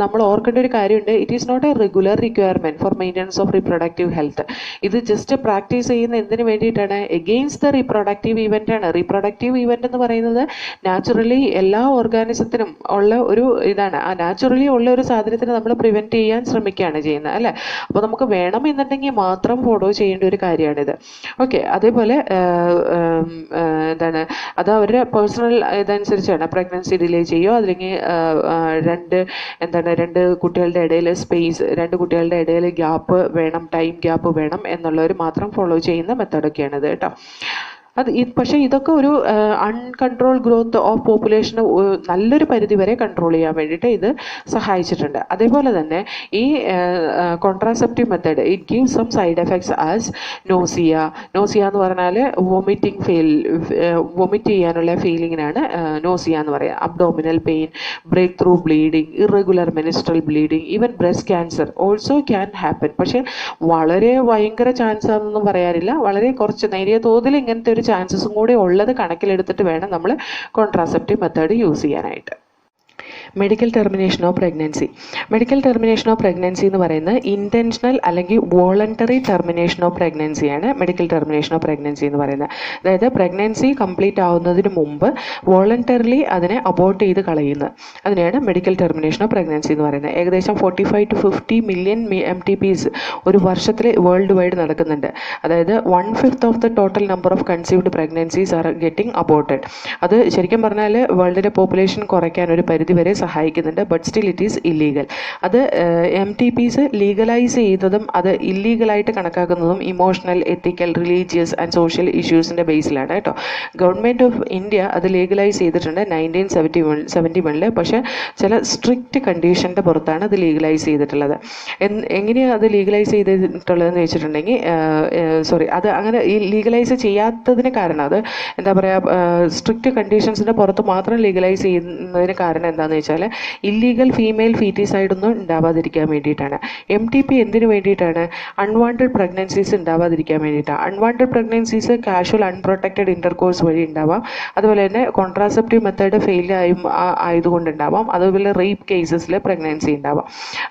Speaker 1: നമ്മൾ ഓർക്കേണ്ട ഒരു കാര്യമുണ്ട്. It is not a regular requirement for maintenance of reproductive health. ഇത് ജസ്റ്റ് പ്രാക്ടീസ് ചെയ്യുന്ന എന്തിനു വേണ്ടിയിട്ടാണ്? എഗെയിൻസ്റ്റ് ദ റീപ്രൊഡക്റ്റീവ് ഇവൻ്റാണ്. റീപ്രൊഡക്റ്റീവ് ഇവൻ്റ് എന്ന് പറയുന്നത് നാച്ചുറലി എല്ലാ ഓർഗാനിസത്തിനും ഉള്ള ഒരു ഇതാണ്. ആ നാച്ചുറലി ഉള്ള ഒരു സാധനത്തിന് നമ്മൾ പ്രിവെൻറ്റ് ചെയ്യാൻ ശ്രമിക്കുകയാണ് ചെയ്യുന്നത് അല്ലേ. അപ്പോൾ നമുക്ക് വേണമെന്നുണ്ടെങ്കിൽ മാത്രം ഫോളോ ചെയ്യേണ്ട ഒരു കാര്യമാണിത്. ഓക്കെ, അതേപോലെ എന്താണ് അത് അവരുടെ പേഴ്സണൽ ഇതനുസരിച്ചാണ്. പ്രഗ്നൻസി ഡിലേ ചെയ്യുമോ അല്ലെങ്കിൽ രണ്ട് കുട്ടികളുടെ ഇടയിൽ സ്പേസ്, രണ്ട് കുട്ടികളുടെ ഇടയിൽ ഗ്യാപ്പ് വേണം, ടൈം ഗ്യാപ്പ് വേണം എന്നുള്ളവർ മാത്രം ഫോളോ ചെയ്യുന്ന മെത്തേഡൊക്കെയാണിത് കേട്ടോ. പക്ഷേ ഇതൊക്കെ ഒരു അൺകൺട്രോൾ ഗ്രോത്ത് ഓഫ് പോപ്പുലേഷന് നല്ലൊരു പരിധി വരെ കൺട്രോൾ ചെയ്യാൻ വേണ്ടിയിട്ട് ഇത് സഹായിച്ചിട്ടുണ്ട്. അതേപോലെ തന്നെ ഈ contraceptive method it gives some side effects as nausea എന്ന് പറഞ്ഞാൽ വൊമിറ്റ് ചെയ്യാനുള്ള ഫീലിങ്ങിനാണ് നോസിയ എന്ന് പറയുക. Abdominal pain, breakthrough bleeding, irregular menstrual bleeding, even breast cancer also can happen. പക്ഷേ വളരെ ഭയങ്കര ചാൻസ് ആണെന്നൊന്നും പറയാനില്ല, വളരെ കുറച്ച് നേരിയ തോതിൽ ഇങ്ങനത്തെ ഒരു ചാൻസസും കൂടെ ഉള്ളത് കണക്കിലെടുത്തിട്ട് വേണം നമ്മൾ കോൺട്രാസെപ്റ്റീവ് മെത്തേഡ് യൂസ് ചെയ്യാനായിട്ട്. Medical termination of pregnancy. Medical termination of pregnancy എന്ന് പറയുന്നത് ഇൻറ്റൻഷണൽ അല്ലെങ്കിൽ വോളണ്ടറി ടെർമിനേഷൻ ഓഫ് പ്രഗ്നൻസിയാണ് മെഡിക്കൽ ടെർമിനേഷൻ ഓഫ് പ്രഗ്നൻസി എന്ന് പറയുന്നത്. അതായത് പ്രഗ്നൻസി കംപ്ലീറ്റ് ആവുന്നതിന് മുമ്പ് വോളണ്ടറിലി അതിനെ അബോർട്ട് ചെയ്ത് കളയുന്നത്, അതിനെയാണ് മെഡിക്കൽ ടെർമിനേഷൻ ഓഫ് പ്രഗ്നൻസി എന്ന് പറയുന്നത്. ഏകദേശം 45 to 50 മില്യൺ MTPs ഒരു വർഷത്തിൽ വേൾഡ് വൈഡ് നടക്കുന്നുണ്ട്. അതായത് 1/5 of the total number of conceived pregnancies are getting aborted. അത് ശരിക്കും പറഞ്ഞാൽ വേൾഡിലെ പോപ്പുലേഷൻ കുറയ്ക്കാൻ ഒരു പരിധി വരെ സഹായിക്കുന്നുണ്ട്. But still it is illegal. അത് MTPs ലീഗലൈസ് ചെയ്തതും അത് ഇല്ലീഗലായിട്ട് കണക്കാക്കുന്നതും emotional, ethical, religious and social ഇഷ്യൂസിൻ്റെ ബേസിലാണ് കേട്ടോ. ഗവൺമെൻറ് ഓഫ് ഇന്ത്യ അത് ലീഗലൈസ് ചെയ്തിട്ടുണ്ട് 1971. പക്ഷേ ചില സ്ട്രിക്റ്റ് കണ്ടീഷൻ്റെ പുറത്താണ് അത് ലീഗലൈസ് ചെയ്തിട്ടുള്ളത്. എങ്ങനെയാണ് അത് ലീഗലൈസ് ചെയ്തിട്ടുള്ളതെന്ന് വെച്ചിട്ടുണ്ടെങ്കിൽ അത് അങ്ങനെ ഈ ലീഗലൈസ് ചെയ്യാത്തതിന് കാരണം അത് എന്താ പറയുക, സ്ട്രിക്റ്റ് കണ്ടീഷൻസിൻ്റെ പുറത്ത് മാത്രം ലീഗലൈസ് ചെയ്യുന്നതിന് കാരണം എന്താണെന്ന് വെച്ചാൽ ഇല്ലീഗൽ ഫീമെയിൽ ഫീറ്റിസൈഡൊന്നും ഉണ്ടാവാതിരിക്കാൻ വേണ്ടിയിട്ടാണ്. MTP എന്തിനു വേണ്ടിയിട്ടാണ്? അൺവാണ്ടഡ് പ്രഗ്നൻസീസ് ഉണ്ടാവാതിരിക്കാൻ വേണ്ടിയിട്ടാണ്. Unwanted pregnancies casual unprotected intercourse വഴി ഉണ്ടാവാം, അതുപോലെ തന്നെ കോൺട്രാസെപ്റ്റീവ് മെത്തേഡ് ഫെയിൽ ആയതുകൊണ്ടുണ്ടാവാം, അതുപോലെ റേപ്പ് കേസസിൽ പ്രഗ്നൻസി ഉണ്ടാവാം.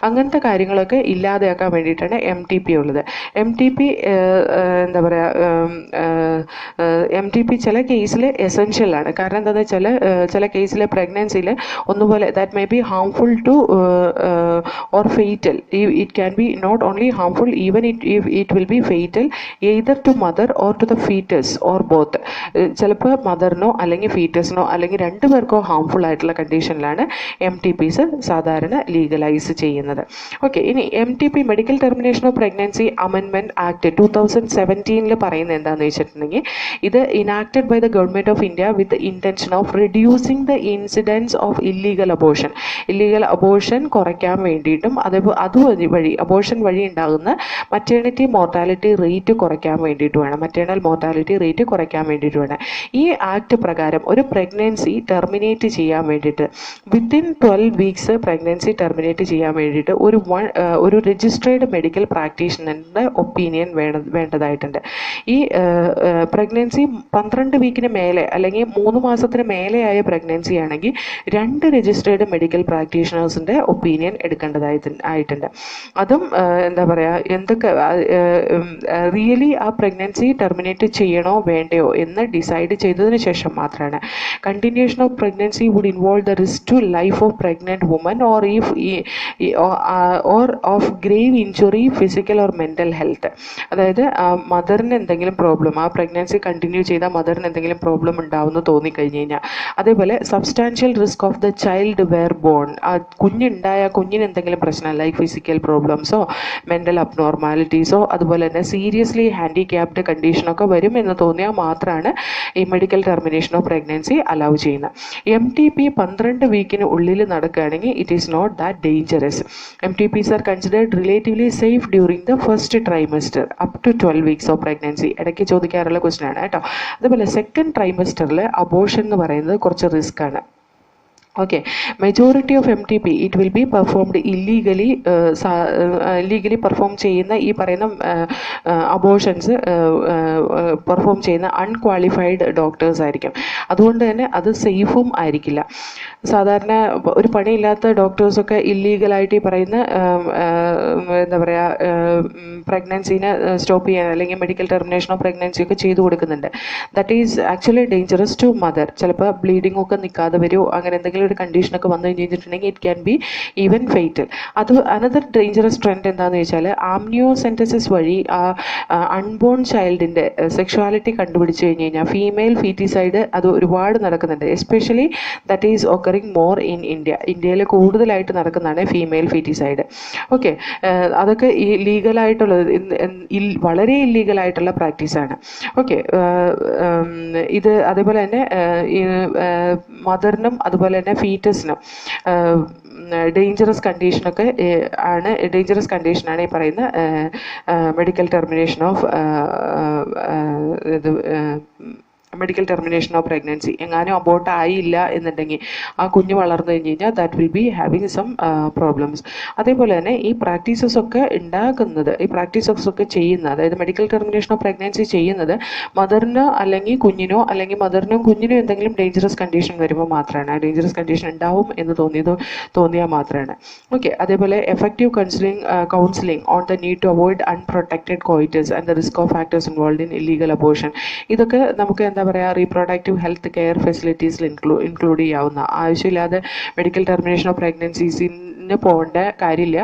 Speaker 1: അങ്ങനത്തെ കാര്യങ്ങളൊക്കെ ഇല്ലാതെയാക്കാൻ വേണ്ടിയിട്ടാണ് MTP ഉള്ളത്. MTP എന്താ പറയുക, MTP ചില കേസിൽ എസെൻഷ്യലാണ്. കാരണം എന്താണെന്ന് വെച്ചാൽ ചില കേസിൽ പ്രഗ്നൻസിയിൽ ഒന്നുപോലെ that may be harmful to or fatal. It can be not only harmful, even it will be fatal either to mother or to the foetus or both. ചിലപ്പോൾ മദറിനോ അല്ലെങ്കിൽ ഫീറ്റസിനോ അല്ലെങ്കിൽ രണ്ടു പേർക്കോ ഹാംഫുൾ ആയിട്ടുള്ള കണ്ടീഷനിലാണ് MTPs സാധാരണ ലീഗലൈസ് ചെയ്യുന്നത്. ഓക്കെ, ഇനി MTP medical termination of pregnancy amendment act 2017 പറയുന്നത് എന്താണെന്ന് വെച്ചിട്ടുണ്ടെങ്കിൽ ഇത് enacted by the government of India with intention of reducing the incidents of illegal abortion കുറയ്ക്കാൻ വേണ്ടിയിട്ടും അതുവഴി അബോർഷൻ വഴി ഉണ്ടാകുന്ന മറ്റേണിറ്റി മോർട്ടാലിറ്റി റേറ്റ് കുറയ്ക്കാൻ വേണ്ടിയിട്ടുമാണ്, മറ്റേണൽ മോർട്ടാലിറ്റി റേറ്റ് കുറയ്ക്കാൻ വേണ്ടിയിട്ടുമാണ്. ഈ ആക്ട് പ്രകാരം ഒരു പ്രഗ്നൻസി ടെർമിനേറ്റ് ചെയ്യാൻ വേണ്ടിയിട്ട് വിത്തിൻ 12 വീക്സ് പ്രഗ്നൻസി ടെർമിനേറ്റ് ചെയ്യാൻ വേണ്ടിയിട്ട് ഒരു രജിസ്ട്രേഡ് മെഡിക്കൽ പ്രാക്ടീഷണറിൻ്റെ ഒപ്പീനിയൻ വേണ്ടതായിട്ടുണ്ട്. ഈ പ്രഗ്നൻസി 12 വീക്കിന് മേലെ അല്ലെങ്കിൽ 3 മാസത്തിന് മേലെയായ പ്രഗ്നൻസി ആണെങ്കിൽ 2 രജിസ്ട്രേഡ് മെഡിക്കൽ പ്രാക്ടീഷണേഴ്സിൻ്റെ ഒപ്പീനിയൻ എടുക്കേണ്ടതായിട്ടുണ്ട്. അതും എന്താ പറയുക, എന്തൊക്കെ റിയലി ആ പ്രഗ്നൻസി ടെർമിനേറ്റ് ചെയ്യണോ വേണ്ടയോ എന്ന് ഡിസൈഡ് ചെയ്തതിന് ശേഷം മാത്രമാണ്. Continuation of pregnancy would involve the risk to life of pregnant woman or of grave injury physical or mental health. അതായത് മദറിന് എന്തെങ്കിലും പ്രോബ്ലം, ആ പ്രഗ്നൻസി കണ്ടിന്യൂ ചെയ്താൽ മദറിന് എന്തെങ്കിലും പ്രോബ്ലം ഉണ്ടാവുമെന്ന് തോന്നിക്കഴിഞ്ഞ് കഴിഞ്ഞാൽ, അതേപോലെ substantial risk of the child wear bone, ആ കുഞ്ഞിന് എന്തെങ്കിലും പ്രശ്നം ലൈക്ക് ഫിസിക്കൽ പ്രോബ്ലംസോ മെൻ്റൽ അബ്നോർമാലിറ്റീസോ അതുപോലെ തന്നെ സീരിയസ്ലി ഹാൻഡിക്യാപ്ഡ് കണ്ടീഷനൊക്കെ വരും എന്ന് തോന്നിയാൽ മാത്രമാണ് ഈ medical termination of pregnancy allow ചെയ്യുന്നത്. MTP 12 വീക്കിന് ഉള്ളിൽ നടക്കുകയാണെങ്കിൽ it is not that dangerous. MTPs are considered relatively safe during the first trimester up to 12 weeks of pregnancy. ഇടയ്ക്ക് ചോദിക്കാറുള്ള ക്വസ്റ്റൻ ആണ് കേട്ടോ. അതുപോലെ സെക്കൻഡ് ട്രൈമസ്റ്ററിൽ അബോർഷൻ എന്ന് പറയുന്നത് കുറച്ച് റിസ്ക് ആണ്. Okay, majority of MTP it will be performed illegally perform ചെയ്യുന്ന ഈ പറയുന്ന അബോർഷൻസ് പെർഫോം ചെയ്യുന്ന അൺക്വാളിഫൈഡ് ഡോക്ടേഴ്സ് ആയിരിക്കും. അതുകൊണ്ട് തന്നെ അത് സേഫും ആയിരിക്കില്ല. സാധാരണ ഒരു പണിയില്ലാത്ത ഡോക്ടേഴ്സൊക്കെ ഇല്ലീഗലായിട്ട് ഈ പറയുന്ന എന്താ പറയുക പ്രഗ്നൻസീനെ സ്റ്റോപ്പ് ചെയ്യാൻ അല്ലെങ്കിൽ മെഡിക്കൽ ടെർമിനേഷൻ ഓഫ് പ്രഗ്നൻസി ഒക്കെ ചെയ്തു കൊടുക്കുന്നുണ്ട്. That is actually dangerous to mother. ചിലപ്പോൾ ബ്ലീഡിംഗ് ഒക്കെ നിൽക്കാതെ വരുമോ, അങ്ങനെ എന്തെങ്കിലും എന്തെങ്കിലും ഒരു കണ്ടീഷനൊക്കെ വന്നു കഴിഞ്ഞിട്ടുണ്ടെങ്കിൽ it can B even fatal. അത് അനദർ ഡേഞ്ചറസ് ട്രെൻഡ് എന്താണെന്ന് വെച്ചാൽ ആംനിയോസെൻറ്റസിസ് വഴി അൺബോൺ ചൈൽഡിൻ്റെ സെക്ഷുവാലിറ്റി കണ്ടുപിടിച്ച് കഴിഞ്ഞ് കഴിഞ്ഞാൽ ഫീമെയിൽ ഫീറ്റിസൈഡ് അത് ഒരുപാട് നടക്കുന്നുണ്ട്. Especially that is occurring more in ഇന്ത്യയിൽ കൂടുതലായിട്ട് നടക്കുന്നതാണ് ഫീമെയിൽ ഫീറ്റിസൈഡ്. ഓക്കെ, അതൊക്കെ ഈ ലീഗലായിട്ടുള്ളത് വളരെ ഇല്ലീഗലായിട്ടുള്ള പ്രാക്ടീസാണ്. ഓക്കെ, ഇത് അതേപോലെ തന്നെ മദറിനും അതുപോലെ തന്നെ ഫീറ്റസിനും ഡേഞ്ചറസ് കണ്ടീഷനൊക്കെ ഡേഞ്ചറസ് കണ്ടീഷനാണ് ഈ പറയുന്ന medical termination of medical termination of pregnancy. എങ്ങാനും അബോർട്ട് ആയില്ല എന്നുണ്ടെങ്കിൽ ആ കുഞ്ഞ് വളർന്നു കഴിഞ്ഞ് കഴിഞ്ഞാൽ that will be having some problems. അതേപോലെ തന്നെ ഈ പ്രാക്ടീസസ് ഒക്കെ ചെയ്യുന്ന, അതായത് മെഡിക്കൽ ടെർമിനേഷൻ ഓഫ് പ്രഗ്നൻസി ചെയ്യുന്നത് മദറിനോ അല്ലെങ്കിൽ കുഞ്ഞിനോ അല്ലെങ്കിൽ മദറിനും കുഞ്ഞിനും എന്തെങ്കിലും ഡേഞ്ചറസ് കണ്ടീഷൻ വരുമ്പോൾ മാത്രമാണ്, ആ ഡേഞ്ചറസ് കണ്ടീഷൻ ഉണ്ടാവും എന്ന് തോന്നിയാൽ മാത്രമാണ്. ഓക്കെ, അതേപോലെ effective counselling on the need to avoid unprotected coitus and the risk of factors involve in illegal abortion. ഇതൊക്കെ നമുക്ക് എന്താ പറയുക, റീപ്രൊഡക്റ്റീവ് ഹെൽത്ത് കെയർ ഫെസിലിറ്റീസിൽ ഇൻക്ലൂഡ് ചെയ്യാവുന്ന, ആവശ്യമില്ലാതെ മെഡിക്കൽ ടെർമിനേഷൻ ഓഫ് പ്രഗ്നൻസീസിന് പോകേണ്ട കാര്യമില്ല.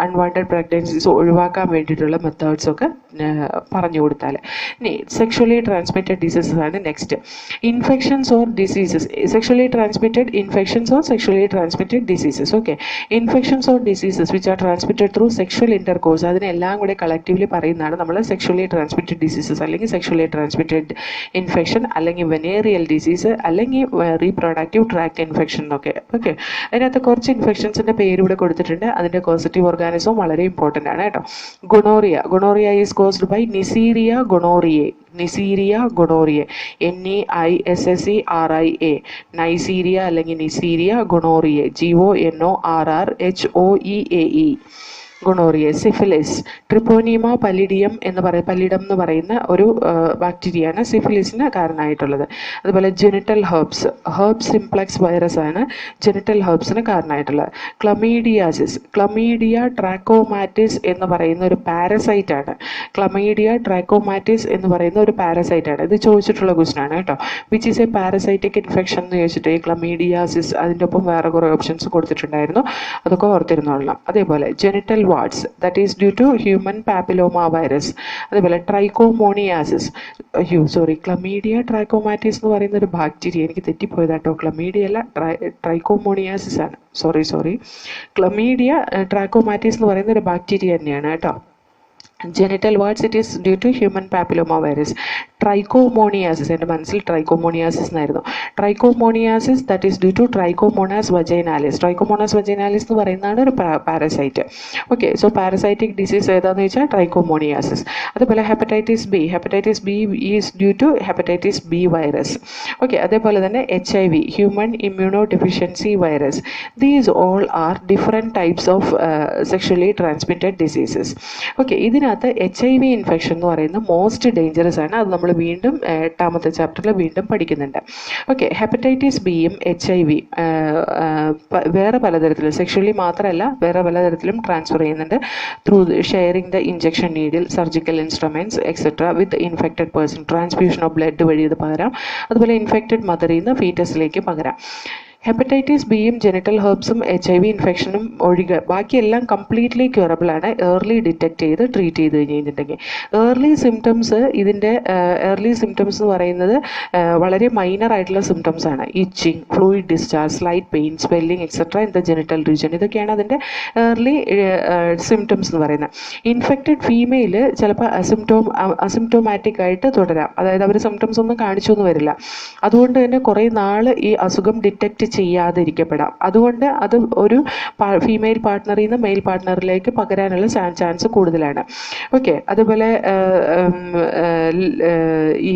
Speaker 1: അൺവാണ്ടഡ് പ്രഗ്നൻസീസ് ഒഴിവാക്കാൻ വേണ്ടിയിട്ടുള്ള മെത്തേഡ്സൊക്കെ പറഞ്ഞു കൊടുത്താൽ. ഇനി സെക്ഷുവലി ട്രാൻസ്മിറ്റഡ് ഡിസീസസ് ആണ് next. Infections or diseases, sexually transmitted infections or sexually transmitted diseases. Okay, infections or diseases which are transmitted through sexual intercourse, അതിനെല്ലാം കൂടെ കളക്റ്റീവ്ലി പറയുന്നതാണ് നമ്മൾ സെക്ഷുവലി ട്രാൻസ്മിറ്റഡ് ഡിസീസസ് അല്ലെങ്കിൽ സെക്ഷുവലി ട്രാൻസ്മിറ്റഡ് ഇൻഫെക്ഷൻ അല്ലെങ്കിൽ venereal disease അല്ലെങ്കിൽ reproductive tract infection ഒക്കെ. Okay, അതിനകത്ത് കുറച്ച് ഇൻഫെക്ഷൻസിൻ്റെ പേര് ഇവിടെ കൊടുത്തിട്ടുണ്ട്. അതിൻ്റെ കോസറ്റീവ് ഓർഗാനിസവും വളരെ ഇമ്പോർട്ടൻ്റ് ആണ് കേട്ടോ. Gonorrhoea is caused by Neisseria gonorrhoeae, NEISSERIA, Neisseria അല്ലെങ്കിൽ Neisseria gonorrhoeae, GONORRHOEAE gonorrhoea. Syphilis, Treponema pallidium pallidum എന്ന് പറയുന്ന ഒരു ബാക്ടീരിയയാണ് സിഫിലിസിന് കാരണമായിട്ടുള്ളത്. അതുപോലെ ജെനിറ്റൽ ഹെർബ്സ് സിംപ്ലക്സ് വൈറസ് ആണ് ജെനിറ്റൽ ഹെർബ്സിന് കാരണമായിട്ടുള്ളത്. ക്ലമീഡിയ ട്രാക്കോമാറ്റിസ് എന്ന് പറയുന്ന ഒരു പാരസൈറ്റ് ആണ്. ഇത് ചോദിച്ചിട്ടുള്ള ക്വസ്റ്റൻ ആണ് കേട്ടോ. Which is A parasitic infection എന്ന് ചോദിച്ചിട്ട് ഈ ക്ലമീഡിയാസിസ് അതിൻ്റെ ഒപ്പം വേറെ കുറേ ഓപ്ഷൻസ് കൊടുത്തിട്ടുണ്ടായിരുന്നു, അതൊക്കെ ഓർത്തിരുന്നോളാം. അതേപോലെ genital warts, that is due to human papilloma virus. അതേപോലെ ട്രൈക്കോമോണിയാസിസ്, ക്ലമീഡിയ ട്രൈക്കോമാറ്റിസ് എന്ന് പറയുന്ന ഒരു ബാക്ടീരിയ, എനിക്ക് തെറ്റിപ്പോയതാട്ടോ, ക്ലമീഡിയ അല്ല ട്രൈക്കോമോണിയാസിസ് ആണ്, സോറി. ക്ലമീഡിയ ട്രൈക്കോമാറ്റിസ് എന്ന് പറയുന്ന ഒരു ബാക്ടീരിയ തന്നെയാണ് കേട്ടോ. Genital warts it is due to human papilloma virus. Trichomoniasis, എൻ്റെ മനസ്സിൽ ട്രൈക്കോമോണിയാസിസ് എന്നായിരുന്നു. Trichomoniasis that is due to Trichomonas vaginalis. Trichomonas vaginalis എന്ന് പറയുന്നതാണ് ഒരു parasite. Okay, so parasitic disease ഏതാണെന്ന് വെച്ചാൽ ട്രൈക്കോമോണിയാസിസ്. അതുപോലെ hepatitis B is due to hepatitis B virus. Okay, അതേപോലെ തന്നെ HIV, human immunodeficiency virus. These all are different types of sexually transmitted diseases. Okay, ഇതിനകത്ത് HIV infection എന്ന് പറയുന്നത് most dangerous ആണ്. അത് നമ്മൾ വീണ്ടും 8ാമത്തെ ചാപ്റ്ററിൽ വീണ്ടും പഠിക്കുന്നുണ്ട്. ഓക്കെ, ഹെപ്പറ്റൈറ്റിസ് ബിയും HIV വേറെ പലതരത്തിലും, സെക്ഷുവലി മാത്രമല്ല വേറെ പലതരത്തിലും ട്രാൻസ്ഫർ ചെയ്യുന്നുണ്ട്. Through sharing the injection needle, surgical instruments etcetera with infected person. Transfusion of blood വഴി ഇത് പകരാം. അതുപോലെ ഇൻഫെക്റ്റഡ് മദറിൽ നിന്ന് ഫീറ്റസിലേക്ക് പകരാം. ഹെപ്പറ്റൈറ്റിസ് ബിയും ജെനിറ്റൽ ഹെർബ്സും HIV ഇൻഫെക്ഷനും ഒഴികെ ബാക്കിയെല്ലാം കംപ്ലീറ്റ്ലി ക്യൂറബിൾ ആണ്, ഏർലി ഡിറ്റക്ട് ചെയ്ത് ട്രീറ്റ് ചെയ്ത് കഴിഞ്ഞിട്ടുണ്ടെങ്കിൽ. ഏർലി സിംറ്റംസ് എന്ന് പറയുന്നത് വളരെ മൈനർ ആയിട്ടുള്ള സിംറ്റംസ് ആണ്. Itching, fluid discharge, slight pain, swelling etcetera in the genital region. ഇതൊക്കെയാണ് അതിൻ്റെ ഏർലി സിംറ്റംസ് എന്ന് പറയുന്നത്. ഇൻഫെക്റ്റഡ് ഫീമെയിൽ ചിലപ്പോൾ അസിംറ്റോമാറ്റിക് ആയിട്ട് തുടരാം, അതായത് അവർ സിംറ്റംസ് ഒന്നും കാണിച്ചൊന്നും വരില്ല. അതുകൊണ്ട് തന്നെ കുറേ നാൾ ഈ അസുഖം ഡിറ്റക്ട് ചെയ്യാതിരിക്കപ്പെടാം. അതുകൊണ്ട് അത് ഒരു ഫീമെയിൽ പാർട്ട്ണറിൽ നിന്ന് മെയിൽ പാർട്ട്ണറിലേക്ക് പകരാനുള്ള ചാൻസ് കൂടുതലാണ്. ഓക്കെ, അതുപോലെ ഈ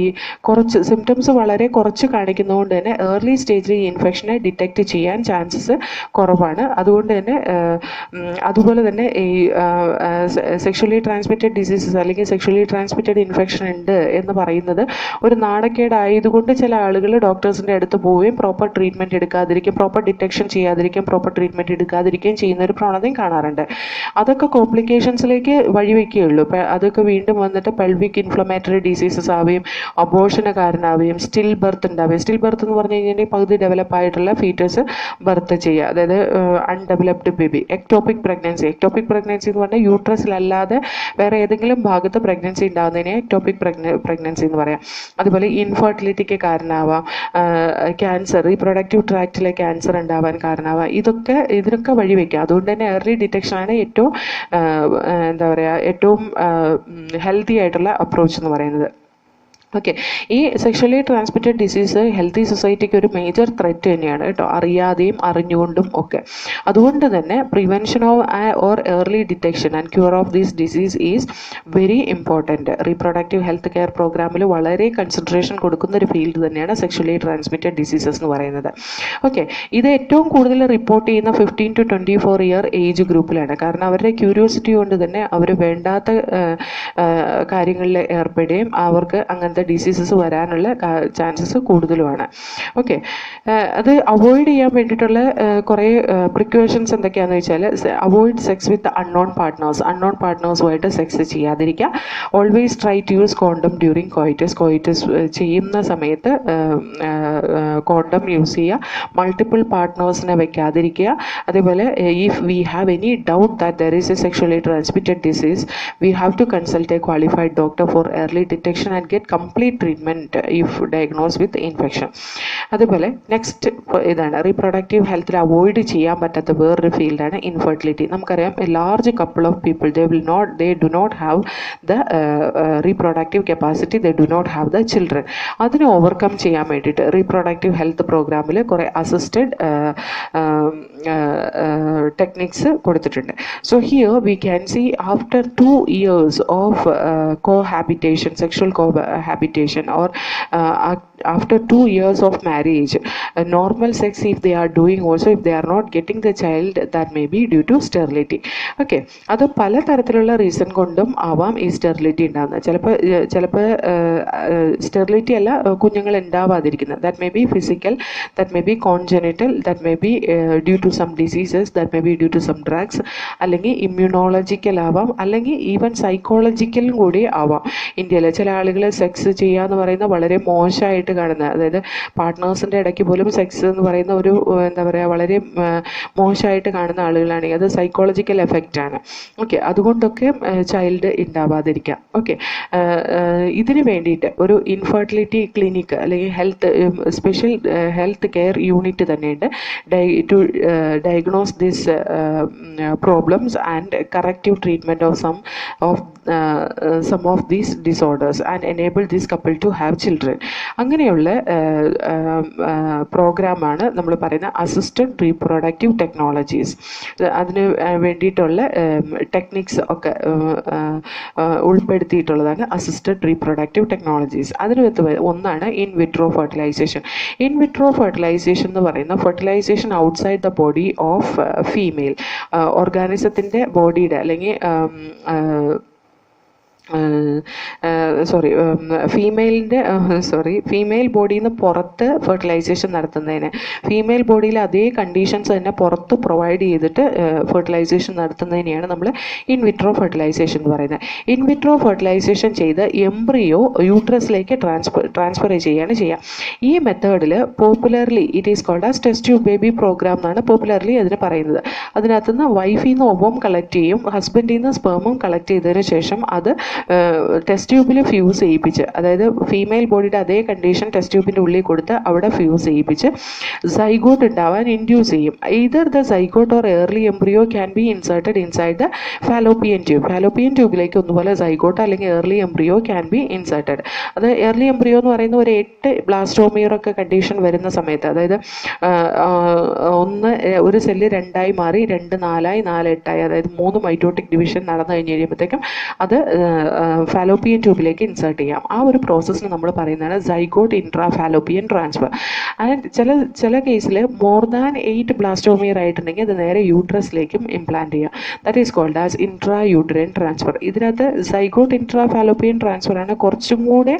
Speaker 1: കുറച്ച് സിംറ്റംസ് വളരെ കുറച്ച് കാണിക്കുന്നതുകൊണ്ട് തന്നെ ഏർലി സ്റ്റേജിൽ ഈ ഇൻഫെക്ഷനെ ഡിറ്റക്ട് ചെയ്യാൻ ചാൻസസ് കുറവാണ്. അതുപോലെ തന്നെ ഈ സെക്ഷുവലി ട്രാൻസ്മിറ്റഡ് ഡിസീസസ് അല്ലെങ്കിൽ സെക്ഷുവലി ട്രാൻസ്മിറ്റഡ് ഇൻഫെക്ഷൻ ഉണ്ട് എന്ന് പറയുന്നത് ഒരു നാണക്കേടായതുകൊണ്ട് ചില ആളുകൾ ഡോക്ടേഴ്സിൻ്റെ അടുത്ത് പോവുകയും പ്രോപ്പർ ട്രീറ്റ്മെൻറ്റ് എടുക്കാതെ ചെയ്യാതിരിക്കും, പ്രോപ്പർ ഡിറ്റക്ഷൻ ചെയ്യാതിരിക്കും, പ്രോപ്പർ ട്രീറ്റ്മെൻറ്റ് എടുക്കാതിരിക്കുകയും ചെയ്യുന്ന ഒരു പ്രവണതയും കാണാറുണ്ട്. അതൊക്കെ കോംപ്ലിക്കേഷൻസിലേക്ക് വഴിവെക്കുകയുള്ളൂ. അതൊക്കെ വീണ്ടും വന്നിട്ട് പെൽവിക് ഇൻഫ്ലമേറ്ററി ഡിസീസസ് ആവുകയും അബോർഷന് കാരണമാവുകയും സ്റ്റിൽ ബർത്ത് ഉണ്ടാവുകയും, സ്റ്റിൽ ബർത്ത് എന്ന് പറഞ്ഞു കഴിഞ്ഞാൽ പകുതി ഡെവലപ്പ് ആയിട്ടുള്ള ഫീറ്റസ് ബർത്ത് ചെയ്യുക, അതായത് അൺഡെവലപ്ഡ് ബേബി. എക്ടോപിക് പ്രഗ്നൻസി എന്ന് പറഞ്ഞാൽ യൂട്രസിലല്ലാതെ വേറെ ഏതെങ്കിലും ഭാഗത്ത് പ്രഗ്നൻസി ഉണ്ടാകുന്നതിനെ എക്ടോപിക് പ്രഗ്നൻസി എന്ന് പറയാം. അതുപോലെ ഇൻഫെർട്ടിലിറ്റിക്ക് കാരണമാവാം, ക്യാൻസർ, റീപ്രൊഡക്റ്റീവ് ട്രാക്റ്റിലെ ക്യാൻസർ ഉണ്ടാവാൻ കാരണമാവാം. ഇതിനൊക്കെ വഴിവെക്കുക. അതുകൊണ്ട് തന്നെ ഏർലി ഡിറ്റക്ഷനാണ് ഏറ്റവും ഏറ്റവും ഹെൽത്തി ആയിട്ടുള്ള അപ്രോച്ച് എന്ന് പറയുന്നത്. ഓക്കെ, ഈ സെക്ഷലി ട്രാൻസ്മിറ്റഡ് ഡിസീസ് ഹെൽത്തി സൊസൈറ്റിക്ക് ഒരു മേജർ ത്രെറ്റ് തന്നെയാണ് കേട്ടോ, അറിയാതെയും അറിഞ്ഞുകൊണ്ടും ഒക്കെ. അതുകൊണ്ട് തന്നെ prevention of or early detection and queen of this disease is very important. Reproductive health care പ്രോഗ്രാമിൽ വളരെ കൺസെൻട്രേഷൻ കൊടുക്കുന്ന ഒരു ഫീൽഡ് തന്നെയാണ് സെക്ഷലി ട്രാൻസ്മിറ്റഡ് ഡിസീസസ് എന്ന് പറയുന്നത്. ഓക്കെ, ഇത് ഏറ്റവും കൂടുതൽ റിപ്പോർട്ട് ചെയ്യുന്ന 15 to 24 ഇയർ ഏജ് ഗ്രൂപ്പിലാണ്. കാരണം അവരുടെ ക്യൂരിയോസിറ്റി കൊണ്ട് തന്നെ അവർ വേണ്ടാത്ത കാര്യങ്ങളിൽ ഏർപ്പെടുകയും അവർക്ക് അങ്ങനത്തെ ഡിസീസസ് വരാനുള്ള ചാൻസസ് കൂടുതലുമാണ്. ഓക്കെ, അത് അവോയ്ഡ് ചെയ്യാൻ വേണ്ടിയിട്ടുള്ള കുറേ പ്രിക്കോഷൻസ് എന്തൊക്കെയാണെന്ന് വെച്ചാൽ, അവോയ്ഡ് സെക്സ് വിത്ത് അൺനോൺ പാർട്ട്നേഴ്സുമായിട്ട് സെക്സ് ചെയ്യാതിരിക്കുക. Always try to use condom during coitus ചെയ്യുന്ന സമയത്ത് കോണ്ടം യൂസ് ചെയ്യുക. മൾട്ടിപ്പിൾ പാർട്ട്നേഴ്സിനെ വെക്കാതിരിക്കുക. അതേപോലെ if we have any doubt that there is a sexually transmitted disease, we have to consult a qualified doctor for early detection and get complete treatment if diagnose with infection. അതുപോലെ next ഇതാണ് reproductive ഹെൽത്തിൽ avoid ചെയ്യാൻ പറ്റാത്ത വേറൊരു ഫീൽഡാണ് infertility. നമുക്കറിയാം, A large couple of people they do not have the reproductive capacity, they do not have the children. അതിനെ overcome ചെയ്യാൻ വേണ്ടിയിട്ട് റീപ്രൊഡക്റ്റീവ് ഹെൽത്ത് പ്രോഗ്രാമിൽ കുറേ അസിസ്റ്റഡ് ടെക്നിക്സ് കൊടുത്തിട്ടുണ്ട്. So here we can see after 2 years of cohabitation, sexual cohabitation, or after 2 years of marriage, normal sex if they are doing also, if they are not getting the child, that may be due to sterility. Okay, അത് പല തരത്തിലുള്ള reason കൊണ്ടും ആവാം ഈ sterility ഉണ്ടാകുന്നത്. ചിലപ്പോൾ sterility അല്ല, കുഞ്ഞുങ്ങൾ ഉണ്ടാവാതിരിക്കുന്നത്. That may be physical, that may be congenital, that may be due to some diseases, that may be due to some drugs, അല്ലെങ്കിൽ ഇമ്മ്യൂണോളജിക്കൽ ആവാം, അല്ലെങ്കിൽ ഈവൻ സൈക്കോളജിക്കലും കൂടി ആവാം. ഇന്ത്യയിൽ ചില ആളുകൾ സെക്സ് ചെയ്യാന്ന് പറയുന്നത് വളരെ മോശമായിട്ട് കാണുന്ന, അതായത് പാർട്ട്നേഴ്സിൻ്റെ ഇടയ്ക്ക് പോലും സെക്സ് എന്ന് പറയുന്ന ഒരു വളരെ മോശമായിട്ട് കാണുന്ന ആളുകളാണെങ്കിൽ അത് സൈക്കോളജിക്കൽ എഫക്റ്റ് ആണ്. ഓക്കെ, അതുകൊണ്ടൊക്കെ ചൈൽഡ് ഉണ്ടാവാതിരിക്കാം. ഓക്കെ, ഇതിന് വേണ്ടിയിട്ട് ഒരു ഇൻഫെർട്ടിലിറ്റി ക്ലിനിക്ക് അല്ലെങ്കിൽ സ്പെഷ്യൽ ഹെൽത്ത് കെയർ യൂണിറ്റ് തന്നെയുണ്ട് to diagnose this problems and corrective treatment of some of these disorders and enable this couple to have children. അങ്ങനെയുള്ള പ്രോഗ്രാമാണ് നമ്മൾ പറയുന്ന അസിസ്റ്റഡ് റീപ്രൊഡക്റ്റീവ് ടെക്നോളജീസ്. അതിന് വേണ്ടിയിട്ടുള്ള ടെക്നിക്സ് ഒക്കെ ഉൾപ്പെടുത്തിയിട്ടുള്ളതാണ് അസിസ്റ്റഡ് റീപ്രൊഡക്റ്റീവ് ടെക്നോളജീസ്. അതിനകത്ത് ഒന്നാണ് in vitro fertilisation. In vitro fertilisation എന്ന് പറയുന്ന fertilisation outside the body of female, ഓർഗാനിസത്തിൻ്റെ ബോഡിയുടെ അല്ലെങ്കിൽ ഫീമെയിൽ ബോഡിയിൽ നിന്ന് പുറത്ത് ഫെർട്ടിലൈസേഷൻ നടത്തുന്നതിന്, ഫീമെയിൽ ബോഡിയിലെ അതേ കണ്ടീഷൻസ് തന്നെ പുറത്ത് പ്രൊവൈഡ് ചെയ്തിട്ട് ഫെർട്ടിലൈസേഷൻ നടത്തുന്നതിനെയാണ് നമ്മൾ ഇൻ വിട്രോ ഫെർട്ടിലൈസേഷൻ എന്ന് പറയുന്നത്. ഇൻ വിട്രോ ഫെർട്ടിലൈസേഷൻ ചെയ്ത് എംബ്രിയോ യൂട്രസിലേക്ക് ട്രാൻസ്ഫർ ചെയ്യുകയാണ് ചെയ്യുക. ഈ മെത്തേഡിൽ popularly it is called as test tube baby programme എന്നാണ് പോപ്പുലർലി അതിന് പറയുന്നത്. അതിനകത്തുനിന്ന് വൈഫിൽ നിന്ന് ഒവം കളക്ട് ചെയ്യും, ഹസ്ബൻഡിൽ നിന്ന് സ്പെർമും കളക്ട് ചെയ്തതിന് ശേഷം അത് ടെസ്റ്റ് ട്യൂബിൽ ഫ്യൂസ് ചെയ്യിപ്പിച്ച്, അതായത് ഫീമെയിൽ ബോഡിയുടെ അതേ കണ്ടീഷൻ ടെസ്റ്റ് ട്യൂബിൻ്റെ ഉള്ളിൽ കൊടുത്ത് അവിടെ ഫ്യൂസ് ചെയ്യിപ്പിച്ച് സൈഗോട്ട് ഉണ്ടാവാൻ ഇൻഡ്യൂസ് ചെയ്യും. either the zygote or early embryo can be inserted inside the fallopian tube. fallopian ട്യൂബിലേക്ക് ഒന്നുപോലെ സൈഗോട്ട് അല്ലെങ്കിൽ early embryo can be inserted. അത് ഏർലി എംബ്രിയോ എന്ന് പറയുന്ന ഒരു 8 ബ്ലാസ്റ്റോമിയറൊക്കെ കണ്ടീഷൻ വരുന്ന സമയത്ത്, അതായത് ഒരു സെല്ല് 2 മാറി 2 4 4 8, അതായത് 3 മൈറ്റോട്ടിക് ഡിവിഷൻ നടന്നു കഴിഞ്ഞ് കഴിയുമ്പോഴത്തേക്കും അത് ഫാലോപ്പിയൻ ട്യൂബിലേക്ക് ഇൻസേർട്ട് ചെയ്യാം. ആ ഒരു പ്രോസസ്സിന് നമ്മൾ പറയുന്നതാണ് zygote intra fallopian transfer. And ചില കേസിൽ മോർ ദാൻ 8 ബ്ലാസ്റ്റോമിയർ ആയിട്ടുണ്ടെങ്കിൽ അത് നേരെ യൂട്രസിലേക്കും ഇംപ്ലാന്റ് ചെയ്യാം. That is called as intra uterine transfer. ഇതിനകത്ത് സൈഗോട്ട് ഇൻട്രാ ഫാലോപ്പിയൻ ട്രാൻസ്ഫർ ആണ് കുറച്ചും കൂടെ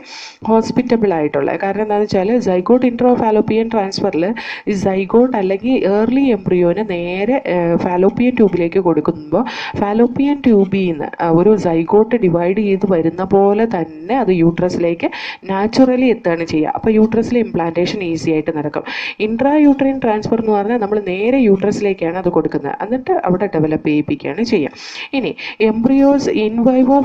Speaker 1: ഹോസ്പിറ്റബിൾ ആയിട്ടുള്ളത്. കാരണം എന്താണെന്ന് വെച്ചാൽ സൈഗോട്ട് ഇൻട്രാ ഫാലോപ്പിയൻ ട്രാൻസ്ഫറിൽ ഈ സൈഗോട്ട് അല്ലെങ്കിൽ ഏർലി എംബ്രിയോനെ നേരെ ഫാലോപ്പിയൻ ട്യൂബിലേക്ക് കൊടുക്കുമ്പോൾ ഫാലോപ്പിയൻ ട്യൂബിൽ നിന്ന് ഒരു സൈഗോട്ട് ഡിവൈഡ് ചെയ്ത് വരുന്ന പോലെ തന്നെ അത് യൂട്രസിലേക്ക് നാച്ചുറലി എത്തുകയാണ് ചെയ്യുക. അപ്പോൾ യൂട്രസിലെ ഇംപ്ലാന്റേഷൻ ഈസി ആയിട്ട് നടക്കും. ഇൻട്രാ യൂട്രൈൻ ട്രാൻസ്ഫർ എന്ന് പറഞ്ഞാൽ നമ്മൾ നേരെ യൂട്രസിലേക്കാണ് അത് കൊടുക്കുന്നത്, എന്നിട്ട് അവിടെ ഡെവലപ്പ് ചെയ്യിപ്പിക്കുകയാണ് ചെയ്യുക. ഇനി എംബ്രിയോസ് ഇൻവൈവോ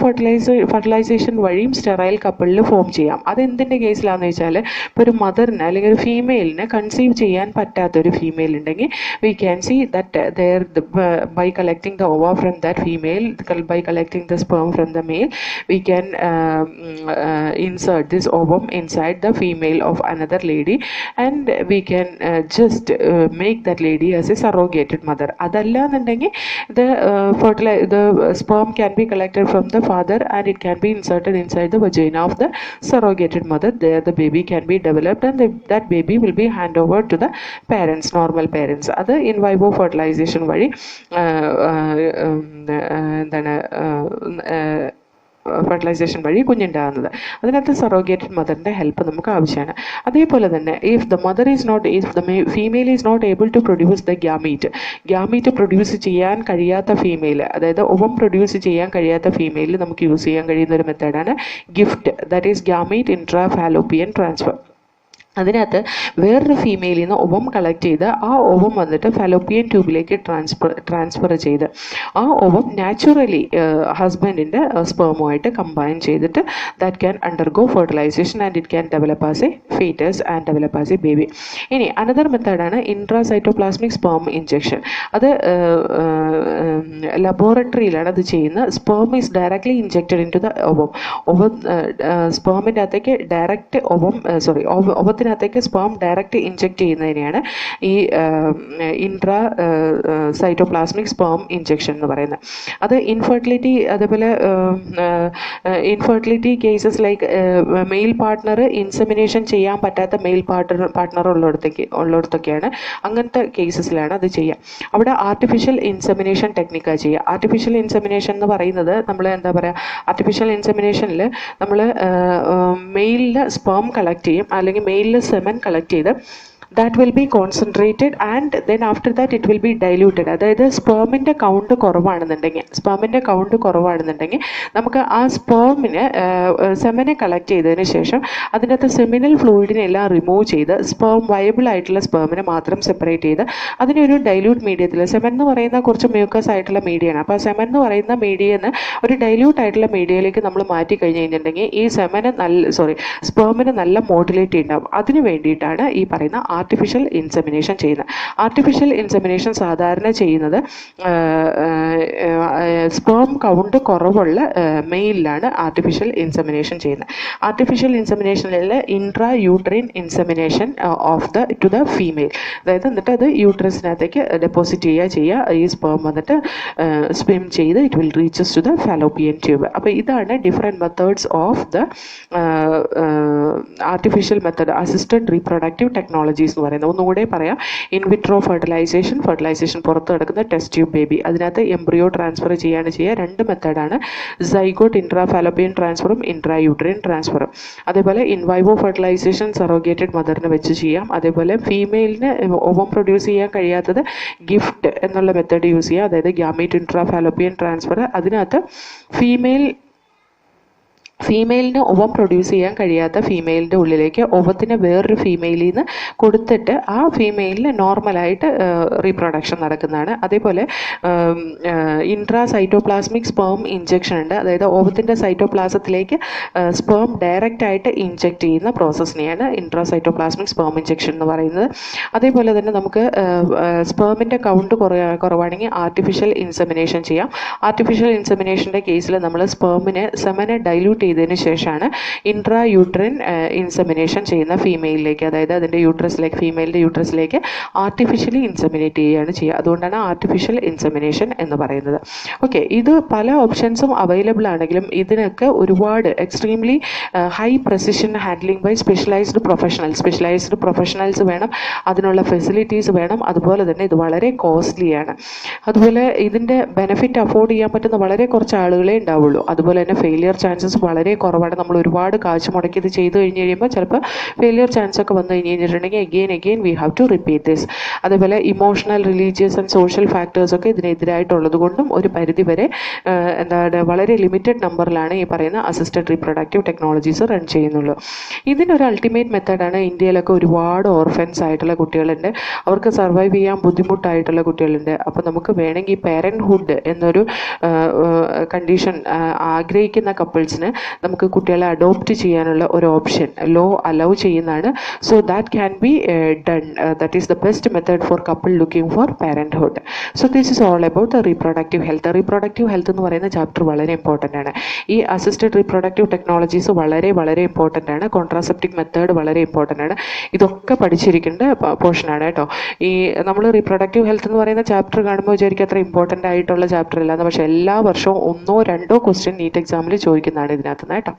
Speaker 1: ഫെർട്ടിലൈസേഷൻ വഴിയും സ്റ്റെറൈൽ കപ്പിളിൽ ഫോം ചെയ്യാം. അതെന്തിൻ്റെ കേസിലാണെന്ന് വെച്ചാൽ ഇപ്പോൾ ഒരു മദറിന് അല്ലെങ്കിൽ ഒരു ഫീമെയിലിനെ കൺസീവ് ചെയ്യാൻ പറ്റാത്തൊരു ഫീമെയിൽ ഉണ്ടെങ്കിൽ we can see that there by collecting the ova from that female, by collecting the sperm from the male, we can insert this ovum inside the female of another lady and we can just make that lady as a surrogated mother. അതല്ല എന്നുണ്ടെങ്കിൽ the sperm can be collected from the father and it can be inserted inside the vagina of the surrogated mother. There the baby can be developed and that baby will be hand over to the parents, normal parents. അത് in vivo fertilization വഴി എന്താണ് fertilisation വഴി കുഞ്ഞുണ്ടാകുന്നത്. അതിനകത്ത് സറോഗേറ്റഡ് മദറിൻ്റെ help നമുക്ക് ആവശ്യമാണ്. അതേപോലെ തന്നെ if the female is not able to produce the gamete produce ചെയ്യാൻ കഴിയാത്ത ഫീമെയിൽ, അതായത് ഓവം പ്രൊഡ്യൂസ് ചെയ്യാൻ കഴിയാത്ത ഫീമെയിലിൽ നമുക്ക് യൂസ് ചെയ്യാൻ കഴിയുന്ന ഒരു മെത്തേഡാണ് gift, that is gamete intra fallopian transfer. അതിനകത്ത് വേറൊരു ഫീമെയിലിൽ നിന്ന് ഓവം കളക്ട് ചെയ്ത് ആ ഓവം വന്നിട്ട് ഫാലോപ്പിയൻ ട്യൂബിലേക്ക് ട്രാൻസ്ഫർ ചെയ്ത് ആ ഓവം നാച്ചുറലി ഹസ്ബൻഡിൻ്റെ സ്പെർമുമായിട്ട് കമ്പൈൻ ചെയ്തിട്ട് that can undergo fertilisation and it can develop as a foetus and develop as a baby. ഇനി അനദർ മെത്തേഡാണ് ഇൻട്രാസൈറ്റോപ്ലാസ്മിക് സ്പെർം ഇഞ്ചെക്ഷൻ. അത് ലബോറട്ടറിയിലാണ് അത് ചെയ്യുന്നത്. Sperm is directly injected into the ovum. സ്പെർമിൻ്റെ അകത്തേക്ക് ഡയറക്റ്റ് ഓവത്തിനകത്തേക്ക് സ്പെർം ഡയറക്റ്റ് ഇഞ്ചെക്ട് ചെയ്യുന്നതിനെയാണ് ഈ ഇൻട്രാ സൈറ്റോപ്ലാസ്മിക് സ്പെർം ഇഞ്ചെക്ഷൻ എന്ന് പറയുന്നത്. അത് ഇൻഫെർട്ടിലിറ്റി, അതേപോലെ infertility cases like mail partner insemination ചെയ്യാൻ പറ്റാത്ത മെയിൽ പാർട്ട്ണർ ഉള്ളിടത്തൊക്കെയാണ് അങ്ങനത്തെ കേസസിലാണ് അത് ചെയ്യുക. അവിടെ ആർട്ടിഫിഷ്യൽ ഇൻസെമിനേഷൻ ടെക്നിക്കാണ് ചെയ്യുക. ആർട്ടിഫിഷ്യൽ ഇൻസെമിനേഷൻ എന്ന് പറയുന്നത് നമ്മൾ എന്താ പറയുക, ആർട്ടിഫിഷ്യൽ ഇൻസെമിനേഷനിൽ നമ്മൾ മെയിലിൽ സ്പെർം കളക്ട് ചെയ്യും, അല്ലെങ്കിൽ മെയിലിൽ സെമൻ കളക്ട് ചെയ്ത് that will be concentrated and then after that it will be diluted. അതായത് സ്പെർമിൻ്റെ കൗണ്ട് കുറവാണെന്നുണ്ടെങ്കിൽ നമുക്ക് ആ സ്പെർമിന് സെമനെ കളക്ട് ചെയ്തതിന് ശേഷം അതിനകത്ത് സെമിനൽ ഫ്ലൂയിഡിനെ എല്ലാം റിമൂവ് ചെയ്ത് വയബിൾ ആയിട്ടുള്ള സ്പെർമിനെ മാത്രം സെപ്പറേറ്റ് ചെയ്ത് അതിനൊരു ഡൈല്യൂട്ട് മീഡിയത്തിൽ, സെമൻ എന്ന് പറയുന്ന കുറച്ച് മ്യൂക്കസ് ആയിട്ടുള്ള മീഡിയയാണ്, അപ്പോൾ ആ സെമൻ എന്ന് പറയുന്ന മീഡിയന്ന് ഒരു ഡൈല്യൂട്ട് ആയിട്ടുള്ള മീഡിയയിലേക്ക് നമ്മൾ മാറ്റി കഴിഞ്ഞ് കഴിഞ്ഞിട്ടുണ്ടെങ്കിൽ ഈ സ്പെർമിന് നല്ല മോട്ടിലിറ്റി ഉണ്ടാവും. അതിന് വേണ്ടിയിട്ടാണ് ഈ പറയുന്ന ആർട്ടിഫിഷ്യൽ ഇൻസെമിനേഷൻ ചെയ്യുന്നത്. ആർട്ടിഫിഷ്യൽ ഇൻസെമിനേഷൻ സാധാരണ ചെയ്യുന്നത് സ്പെർം കൗണ്ട് കുറവുള്ള മെയിലിലാണ് ആർട്ടിഫിഷ്യൽ ഇൻസെമിനേഷൻ ചെയ്യുന്നത്. ആർട്ടിഫിഷ്യൽ ഇൻസെമിനേഷനിൽ intra uterine insemination to the female, അതായത് എന്നിട്ട് അത് യൂട്രസിനകത്തേക്ക് ഡെപ്പോസിറ്റ് ചെയ്യുക. ഈ സ്പെർം വന്നിട്ട് സ്വിം ചെയ്ത് it will reaches to the fallopian tube. അപ്പോൾ ഇതാണ് different methods of the artificial method assisted reproductive technologies എന്ന് പറയുന്നത്. ഒന്നുകൂടെ പറയാം, വിട്രോ ഫെർട്ടിലൈസേഷൻ പുറത്ത് കിടക്കുന്ന ടെസ്റ്റ് ട്യൂബ് ബേബി, അതിനകത്ത് എംബ്രിയോ ട്രാൻസ്ഫർ ചെയ്യുക. രണ്ട് മെത്തേഡാണ്, സൈഗോട്ട് ഇൻട്രാ ഫാലോപ്പിയൻ ട്രാൻസ്ഫറും ഇൻട്രാ യൂട്രൈൻ ട്രാൻസ്ഫറും. അതേപോലെ ഇൻവൈവോ ഫെർട്ടിലൈസേഷൻ സറോഗേറ്റഡ് മദറിനെ വെച്ച് ചെയ്യാം. അതേപോലെ ഫീമെയിലിന് ഓവം പ്രൊഡ്യൂസ് ചെയ്യാൻ കഴിയാത്തത് ഗിഫ്റ്റ് എന്നുള്ള മെത്തേഡ് യൂസ് ചെയ്യാം, അതായത് ഗ്യാമീറ്റ് ഇൻട്രാ ഫാലോപ്പിയൻ ട്രാൻസ്ഫർ. അതിനകത്ത് ഫീമെയിലിന് ഓവം പ്രൊഡ്യൂസ് ചെയ്യാൻ കഴിയാത്ത ഫീമെയിലിൻ്റെ ഉള്ളിലേക്ക് ഓവത്തിന് വേറൊരു ഫീമെയിലിൽ നിന്ന് കൊടുത്തിട്ട് ആ ഫീമെയിലിന് നോർമലായിട്ട് റീപ്രൊഡക്ഷൻ നടക്കുന്നതാണ്. അതേപോലെ ഇൻട്രാസൈറ്റോപ്ലാസ്മിക് സ്പെർം ഇഞ്ചെക്ഷൻ ഉണ്ട്, അതായത് ഓവത്തിൻ്റെ സൈറ്റോപ്ലാസത്തിലേക്ക് സ്പെർം ഡയറക്റ്റ് ആയിട്ട് ഇഞ്ചെക്ട് ചെയ്യുന്ന പ്രോസസ്സിനെയാണ് ഇൻട്രാസൈറ്റോപ്ലാസ്മിക് സ്പെർം ഇഞ്ചെക്ഷൻ എന്ന് പറയുന്നത്. അതേപോലെ തന്നെ നമുക്ക് സ്പെർമിൻ്റെ കൗണ്ട് കുറവാണെങ്കിൽ ആർട്ടിഫിഷ്യൽ ഇൻസെമിനേഷൻ ചെയ്യാം. ആർട്ടിഫിഷ്യൽ ഇൻസെമിനേഷൻ്റെ കേസിൽ നമ്മൾ സെമനെ ഡൈല്യൂട്ട് ചെയ്തതിന് ശേഷമാണ് ഇൻട്രാ യൂട്രൈൻ ഇൻസെമിനേഷൻ ചെയ്യുന്ന ഫീമെയിലിലേക്ക്, അതായത് അതിൻ്റെ യൂട്രസിലേക്ക്, ഫീമെയിലിൻ്റെ യൂട്രസിലേക്ക് ആർട്ടിഫിഷ്യലി ഇൻസെമിനേറ്റ് ചെയ്യുകയാണ് ചെയ്യുക. അതുകൊണ്ടാണ് ആർട്ടിഫിഷ്യൽ ഇൻസെമിനേഷൻ എന്ന് പറയുന്നത്. ഓക്കെ, ഇത് പല ഓപ്ഷൻസും അവൈലബിൾ ആണെങ്കിലും ഇതിനൊക്കെ ഒരുപാട് extremely high precision handling by specialised professionals വേണം, അതിനുള്ള ഫെസിലിറ്റീസ് വേണം. അതുപോലെ തന്നെ ഇത് വളരെ കോസ്റ്റ്ലിയാണ്. അതുപോലെ ഇതിൻ്റെ ബെനിഫിറ്റ് അഫോർഡ് ചെയ്യാൻ പറ്റുന്ന വളരെ കുറച്ച് ആളുകളെ ഉണ്ടാവുള്ളൂ. അതുപോലെ തന്നെ ഫെയിലിയർ ചാൻസസ് വളരെ കുറവാണ്. നമ്മൾ ഒരുപാട് കാശ് മുടക്കി ഇത് ചെയ്ത് കഴിഞ്ഞ് കഴിയുമ്പോൾ ചിലപ്പോൾ ഫെയിലിയർ ചാൻസ് ഒക്കെ വന്നു കഴിഞ്ഞ് കഴിഞ്ഞിട്ടുണ്ടെങ്കിൽ again we have to repeat this. അതേപോലെ ഇമോഷണൽ, റിലീജിയസ് ആൻഡ് സോഷ്യൽ ഫാക്ടേഴ്സൊക്കെ ഇതിനെതിരായിട്ടുള്ളത് കൊണ്ടും ഒരു പരിധിവരെ എന്താണ് വളരെ ലിമിറ്റഡ് നമ്പറിലാണ് ഈ പറയുന്ന അസിസ്റ്റഡ് റീപ്രൊഡക്റ്റീവ് ടെക്നോളജീസ് റൺ ചെയ്യുന്നുള്ളൂ. ഇതിനൊരു അൾട്ടിമേറ്റ് മെത്തേഡാണ്. ഇന്ത്യയിലൊക്കെ ഒരുപാട് ഓർഫൻസ് ആയിട്ടുള്ള കുട്ടികളുണ്ട്, അവർക്ക് സർവൈവ് ചെയ്യാൻ ബുദ്ധിമുട്ടായിട്ടുള്ള കുട്ടികളുണ്ട്. അപ്പോൾ നമുക്ക് വേണമെങ്കിൽ പാരൻറ്ഹുഡ് എന്നൊരു കണ്ടീഷൻ ആഗ്രഹിക്കുന്ന കപ്പിൾസിന് നമുക്ക് കുട്ടികളെ അഡോപ്റ്റ് ചെയ്യാനുള്ള ഒരു ഓപ്ഷൻ ലോ അലൗ ചെയ്യുന്നതാണ്. So that can be done. That is the best method for couple looking for parenthood. So this is all about the reproductive health. Reproductive health എന്ന് പറയുന്ന ചാപ്റ്റർ വളരെ important ആണ്. ഈ assisted reproductive technologies വളരെ important ആണ്. Contraceptic method വളരെ important ആണ്. ഇതൊക്കെ പഠിച്ചിരിക്കേണ്ട പോർഷനാണ് കേട്ടോ. ഈ നമ്മൾ റീപ്രൊഡക്റ്റീവ് ഹെൽത്ത് എന്ന് പറയുന്ന ചാപ്റ്റർ കാണുമ്പോൾ വിചാരിക്കും അത്ര ഇമ്പോർട്ടൻ്റ് ആയിട്ടുള്ള ചാപ്റ്റർ അല്ലാന്ന്. പക്ഷേ എല്ലാ വർഷവും 1 or 2 ക്വസ്റ്റ്യൻ നീറ്റ് എക്സാമിൽ ചോദിക്കുന്നതാണ് ഇതിനകത്ത് നിന്ന് കേട്ടോ.